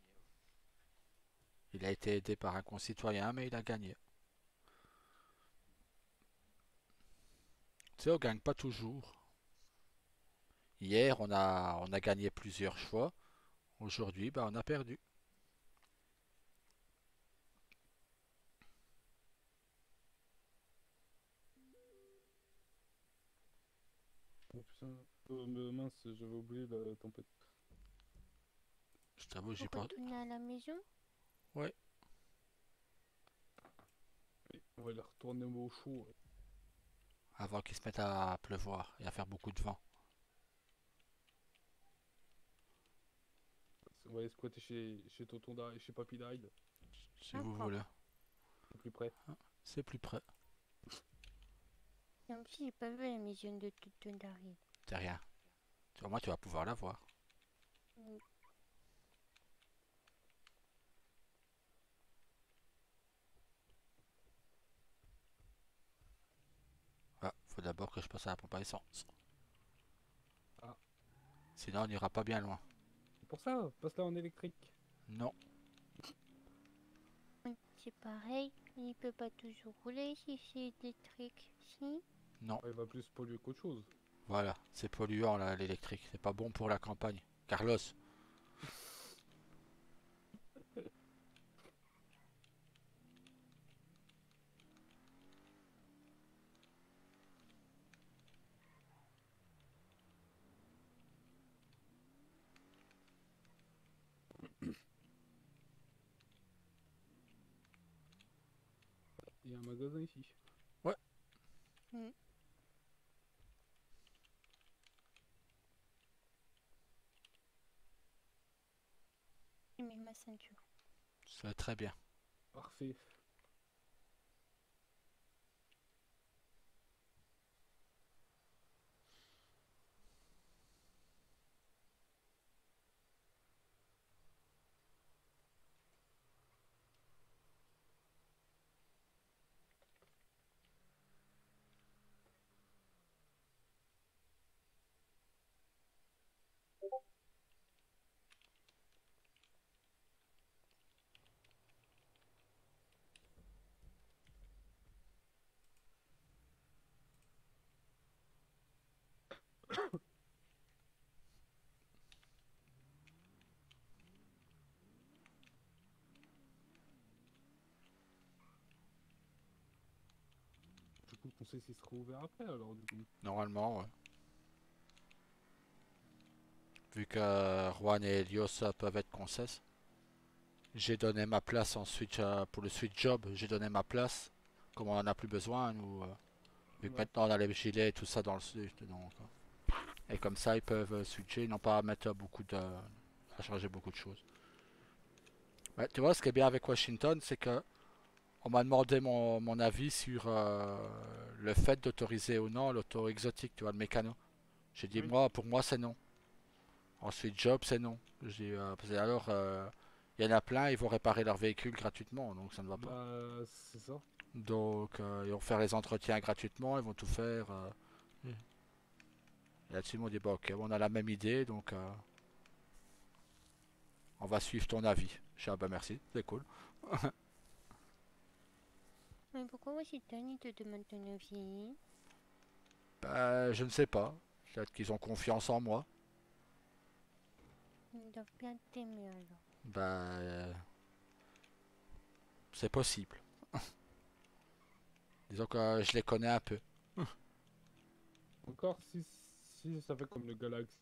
Il a été aidé par un concitoyen, mais il a gagné. Tu sais, on gagne pas toujours. Hier, on a gagné plusieurs fois. Aujourd'hui, bah, on a perdu. Oh putain. Mais mince, j'avais oublié la tempête. Je t'avoue, j'y Pour pense. retourner à la maison. Ouais, Oui, on va les retourner au chaud. Ouais. avant qu'il se mette à pleuvoir et à faire beaucoup de vent. On va aller squatter chez Tonton Daride, chez Papy Daride. Si vous Encore. voulez. Au plus près. C'est plus près. Et en plus, j'ai pas vu la maison de Tonton Daryl. C'est rien. Au moins, tu vas pouvoir la voir. Mm. Ah, faut d'abord que je passe à la pompe à essence. Ah. Sinon, on n'ira pas bien loin. C'est pour ça, passe-la en électrique. Non. Oui, c'est pareil. Il peut pas toujours rouler si c'est électrique. Si. Non. Il va plus polluer qu'autre chose. Voilà. C'est polluant, là, l'électrique. C'est pas bon pour la campagne. Carlos. Il y a un magasin ici. Ouais. Mm. J'ai mis ma ceinture. Ça va très bien. Parfait. Du coup, le conseil s'il sera ouvert après alors du coup. Normalement, ouais. Vu que Juan et Elios peuvent être concesses. J'ai donné ma place en switch pour le switch job. J'ai donné ma place. Comme on en a plus besoin, nous. Vu que Ouais. maintenant on a les gilets et tout ça dans le switch. Donc, et comme ça, ils peuvent switcher. Ils n'ont pas à mettre beaucoup de. À changer beaucoup de choses. Ouais, tu vois, ce qui est bien avec Washington, c'est que on m'a demandé mon avis sur le fait d'autoriser ou non l'auto exotique, tu vois, le mécano. J'ai dit, Oui. moi, pour moi, c'est non. Ensuite, job, c'est non. J'ai dit, parce que alors, il y en a plein, ils vont réparer leur véhicule gratuitement, donc ça ne va pas. Bah, c'est ça. Donc, ils vont faire les entretiens gratuitement, ils vont tout faire. Et là-dessus, ils m'ont dit, bah, ok, on a la même idée, donc on va suivre ton avis. Je dis, ah bah merci, c'est cool. Mais pourquoi Washington il te demande ton avis? Bah, je ne sais pas. Peut-être qu'ils ont confiance en moi. Ils doivent bien t'aimer alors. Bah, c'est possible. Disons que je les connais un peu. Encore si ça fait comme le Galaxy.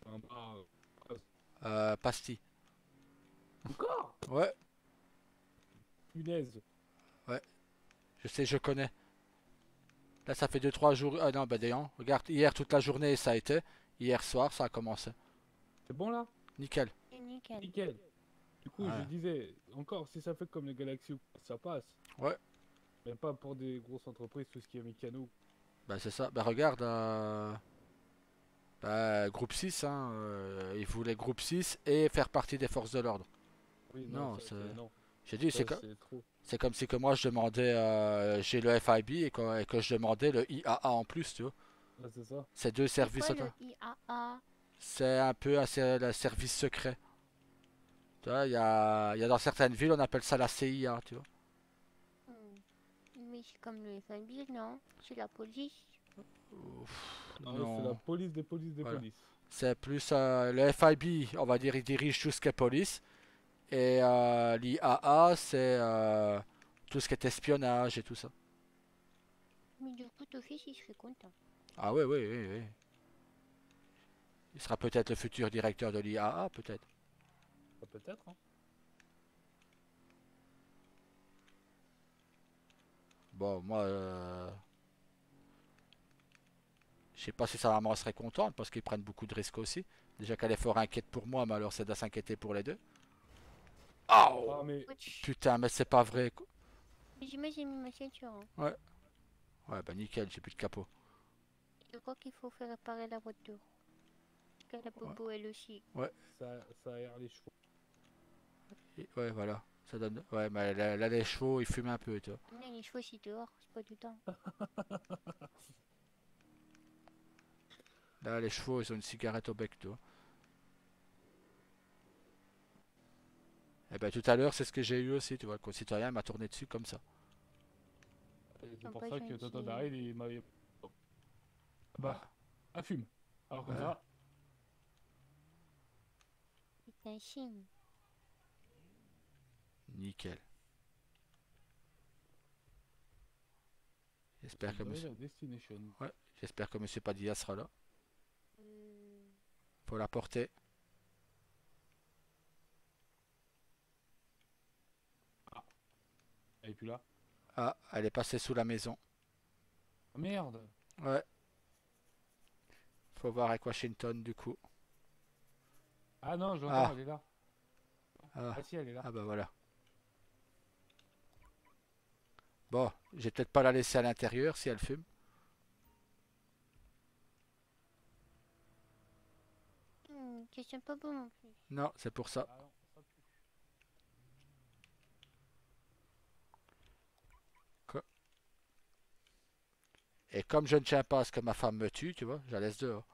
Un bar. Pasti. Encore Ouais, punaise. ouais. Je sais, je connais. Là, ça fait 2 3 jours. Ah non, bah d'ailleurs, regarde, hier toute la journée ça a été. Hier soir, ça a commencé. C'est bon là? Nickel. C'est nickel. Nickel. Du coup, je Ouais. disais, encore si ça fait comme le Galaxy, ça passe. Ouais, Mais pas pour des grosses entreprises, tout ce qui est mécano. bah c'est ça. Bah regarde, bah, groupe 6, hein, ils voulaient groupe 6 et faire partie des forces de l'ordre. Oui, non, Non, ça, c'est. non. J'ai dit, Ça, c'est trop. c'est comme si que moi je demandais, j'ai le FIB et que je demandais le IAA en plus, tu vois. Ouais, c'est ça. C'est deux C'est services. quoi le IAA? C'est un peu le service secret. Tu vois, il y a dans certaines villes, on appelle ça la CIA, tu vois. Mais c'est comme le FMI, non? C'est la police. Ah ouais, c'est la Non, police des polices des voilà. polices. C'est plus le FIB, on va dire, il dirige tout ce qui est police. Et l'IAA, c'est tout ce qui est espionnage et tout ça. Mais du coup, ton fils, il serait content. Ah oui, oui, oui, oui. Il sera peut-être le futur directeur de l'IAA, peut-être. Ah, peut-être, hein. Bon, moi, je sais pas si sa maman serait contente parce qu'ils prennent beaucoup de risques aussi. Déjà qu'elle est fort inquiète pour moi, mais alors c'est de s'inquiéter pour les deux. Oh Ah, mais Ouch. putain, mais c'est pas vrai. Mais j'ai mis ma ceinture. Hein. Ouais, ouais, bah nickel, j'ai plus de capot. Je crois qu'il faut faire réparer la voiture. Qu'elle a Ouais, bobo elle aussi. ouais, ça aère les chevaux. ouais, voilà. Ça donne. Ouais, mais là, les chevaux, ils fument un peu, tu vois. Mais les chevaux, c'est dehors, c'est pas du temps. Là, les chevaux, ils ont une cigarette au bec, tu vois. Et ben tout à l'heure, c'est ce que j'ai eu aussi, tu vois. Le concitoyen m'a tourné dessus comme ça. Et Ils c'est sont pour pas ça que Tonton gentils. Daryl, il m'avait. Ouais, Bah, un fume. Alors comme ouais, ça, C'est un signe. nickel. J'espère que Tonton monsieur. Daryl à Destination. Ouais, j'espère que monsieur Padilla sera là. Euh, Pour la porter. Ah, elle est plus là. Ah, elle est passée sous la maison. Ah, merde. Ouais, faut voir avec Washington du coup. Ah non, je l'entends, Ah, elle est là. ah, Ah si, elle est là. ah bah voilà. Bon, j'ai peut-être pas la laisser à l'intérieur si elle fume. Ça sent pas bon non plus. Non, c'est pour ça. Ah non, ça pue. Co- Et comme je ne tiens pas à ce que ma femme me tue, tu vois, je la laisse dehors.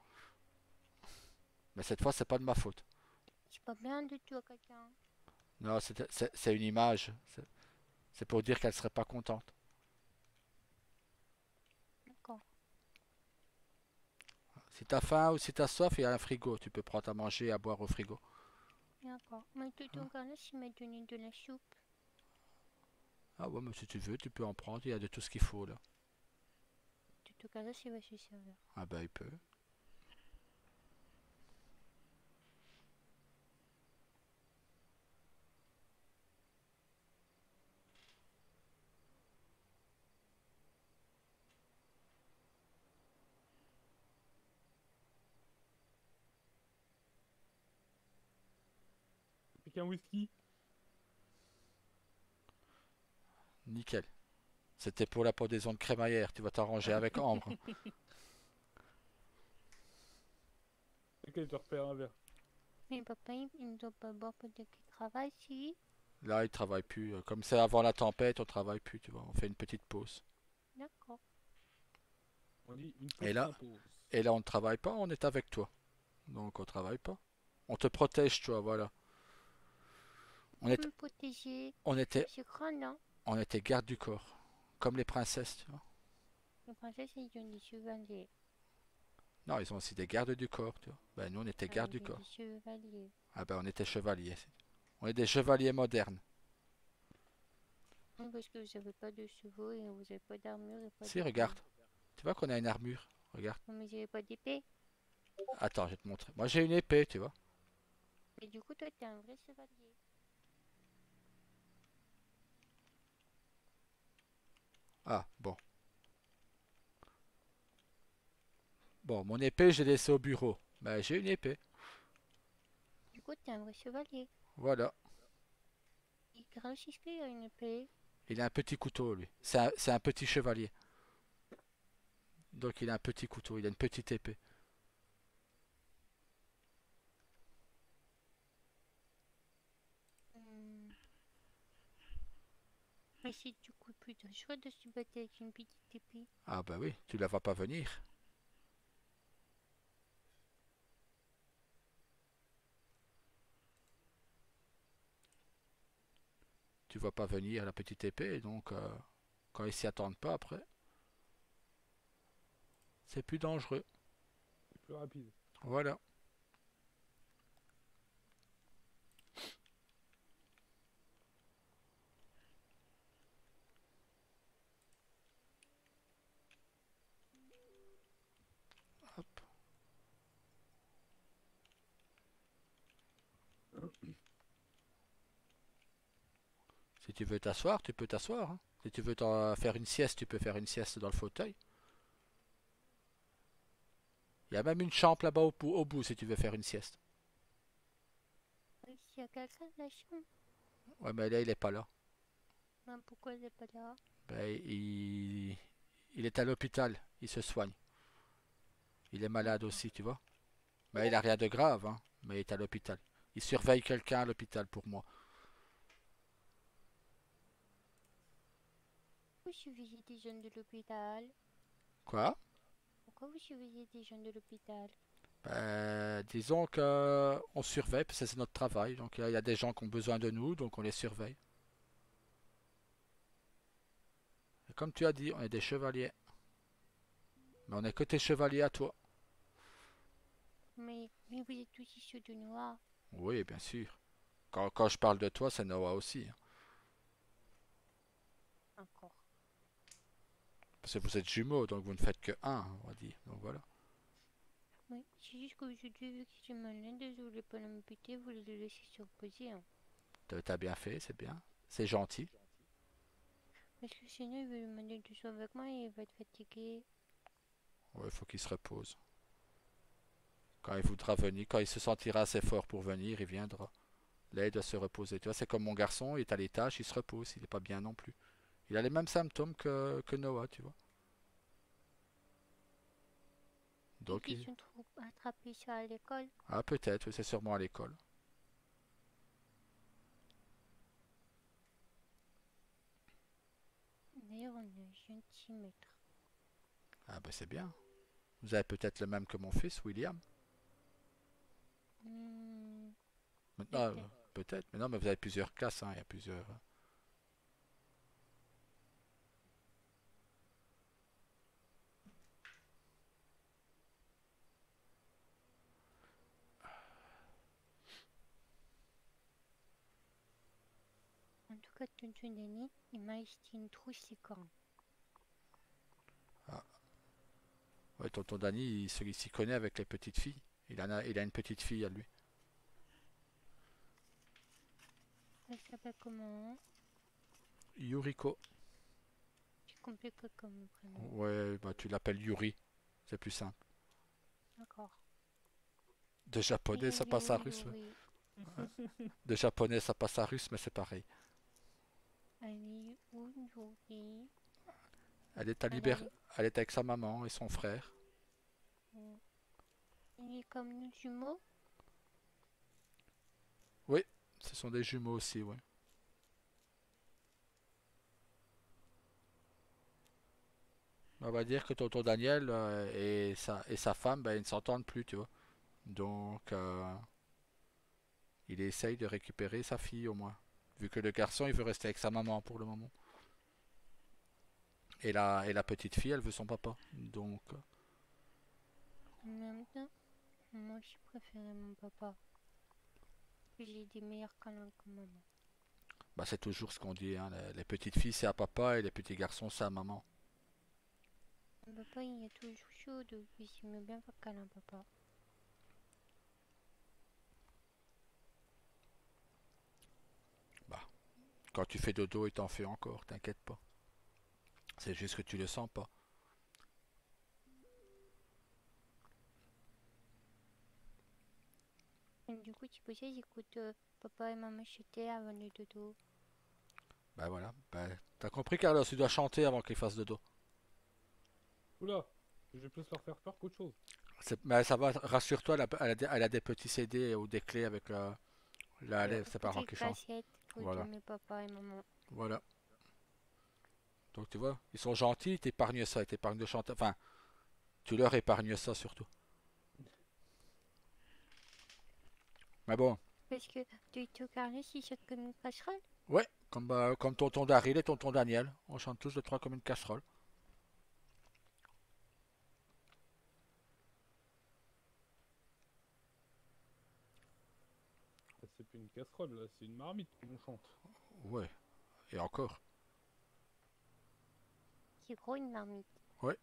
Mais cette fois, c'est pas de ma faute. C'est pas bien de tuer quelqu'un. Non, c'est une image. C'est pour dire qu'elle serait pas contente. D'accord. Si t'as faim ou si t'as soif, il y a un frigo. Tu peux prendre à manger et à boire au frigo. D'accord. Mais tout en cas, là, s'il m'a donné de la soupe. Ah ouais, mais si tu veux, tu peux en prendre. Il y a de tout ce qu'il faut là. Tout en cas, là, s'il va se servir. Ah bah il peut. Plus qu'un whisky. Nickel. C'était pour la podaison de crémaillère. Tu vas t'arranger avec Ambre. Ok, je te repère un verre. Mais papa, il ne doit pas boire pendant qu'il travaille, si. Là, il travaille plus. Comme c'est avant la tempête, on travaille plus, tu vois. On fait une petite pause. D'accord. On dit une Et pause là, sans pause. et là, on ne travaille pas, on est avec toi. Donc, on travaille pas. On te protège, tu vois, voilà. On, Vous est, me protégez. on était, C'est grand, non? on était garde du corps. Comme les princesses, tu vois. Les princesses, ils ont des chevaliers. Non, ils ont aussi des gardes du corps, tu vois. Ben, nous, on était Ah, garde du ils ont des corps. chevaliers. Ah ben, on était chevaliers. On est des chevaliers modernes. Oui, parce que vous n'avez pas de chevaux et vous n'avez pas d'armure et pas Si, d'épée. regarde. Tu vois qu'on a une armure. Regarde. Non, mais vous n'avez pas d'épée. Attends, je vais te montrer. Moi, j'ai une épée, tu vois. Mais du coup, toi, t'es un vrai chevalier. Ah, bon. Bon, mon épée, je l'ai laissée au bureau. Ben, j'ai une épée. Du coup, t'es un vrai chevalier. Voilà. Et Grouchy a une épée. Il a un petit couteau, lui. C'est un petit chevalier. Donc, il a un petit couteau. Il a une petite épée. Hmm. Mais c'est du coup plus dangereux de se battre avec une petite épée. Ah, ben oui, tu la vas pas venir. Tu vas pas venir la petite épée. Donc, quand ils s'y attendent pas après, c'est plus dangereux. C'est plus rapide. Voilà. Hop. Si tu veux t'asseoir, tu peux t'asseoir, hein. Si tu veux faire une sieste, tu peux faire une sieste dans le fauteuil. Il y a même une chambre là-bas au bout si tu veux faire une sieste. Oui, s'il y a quelqu'un de la chambre. Ouais, mais là, il est pas là. Ben, pourquoi elle n'est pas là? Ben, il est à l'hôpital. Il se soigne. Il est malade D'accord. aussi, tu vois. Ben, il a rien de grave, hein, mais il est à l'hôpital. Il surveille quelqu'un à l'hôpital pour moi. Vous surveillez des jeunes de l'hôpital? Quoi? Pourquoi vous surveillez des jeunes de l'hôpital? Ben, disons que on surveille, parce que c'est notre travail. Donc, il y a des gens qui ont besoin de nous, donc on les surveille. Et comme tu as dit, on est des chevaliers. Mais on est que tes chevaliers à toi. Mais vous êtes tous issus de noir. Oui, bien sûr. Quand je parle de toi, c'est Noah aussi, hein. Encore. Parce que vous êtes jumeaux, donc vous ne faites que un, on va dire. Donc voilà. Oui, c'est juste qu'aujourd'hui, vu que j'ai malin, je voulais pas le buter, vous voulez le laisser se reposer, hein. T'as bien fait, c'est bien. C'est gentil. Parce que sinon, il va lui demander de jouer avec moi et il va être fatigué. Ouais, il faut qu'il se repose. Quand il voudra venir, quand il se sentira assez fort pour venir, il viendra. Là, il doit se reposer. Tu vois, c'est comme mon garçon, il est à l'étage, il se repose, il n'est pas bien non plus. Il a les mêmes symptômes que Noah, tu vois. Et Donc, qu'ils sont trop attrapés ça à l'école. ah, peut-être, oui, c'est sûrement à l'école. D'ailleurs, on a un gentilmètre. Ah, ben c'est bien. Vous avez peut-être le même que mon fils, William. Hmm, Maintenant, peut-être. peut-être. Mais non, mais vous avez plusieurs classes, hein, il y a plusieurs. En tout cas, tonton Denis, il m'a acheté une trousse licorne. Ah, ouais, tonton Danny, il s'y connaît avec les petites filles. Il a une petite fille à lui. Elle s'appelle comment? Yuriko. C'est compliqué comme prénom. Ouais, bah tu l'appelles Yuri. C'est plus simple. D'accord. De japonais, ça passe à russe. Ouais. Oui. De japonais, ça passe à russe, mais c'est pareil. Ali Yuri. Elle est à Elle a Liber... Elle est avec sa maman et son frère. il est comme nous jumeaux. Oui, ce sont des jumeaux aussi, ouais. On va dire que tonton Daniel et sa femme, ben, ils ne s'entendent plus, tu vois. Donc, il essaye de récupérer sa fille au moins. Vu que le garçon, il veut rester avec sa maman pour le moment. Et la petite fille, elle veut son papa. Donc, En même temps, moi, je préférais mon papa. J'ai des meilleurs câlins que maman. bah, c'est toujours ce qu'on dit, hein. Les petites filles, c'est à papa et les petits garçons, c'est à maman. Mon papa, il est toujours chaud, donc j'aime bien faire câlin, papa. Bah, quand tu fais dodo, il t'en fait encore, t'inquiète pas. C'est juste que tu le sens pas. Et du coup, tu peux dire, j'écoute papa et maman chuter avant le dodo. Bah voilà. Bah, t'as compris, Carlos, tu dois chanter avant qu'il fasse dodo. Oula, je vais plus leur faire peur qu'autre chose. Mais ça va, rassure-toi, elle a des petits CD ou des clés avec Ouais. ses parents Petite qui chantent. cassette pour Voilà. aimer papa et maman. Voilà. Donc tu vois, ils sont gentils, ils t'épargnent ça, ils t'épargnent de chanter. Enfin, tu leur épargnes ça surtout. Mais bon, Parce que tu te carnet, si c'est comme une casserole. ouais, comme tonton Daryl et tonton Daniel. On chante tous les trois comme une casserole. Là, c'est plus une casserole, là, c'est une marmite qu'on chante. Ouais, et encore. C'est gros une marmite. Ouais,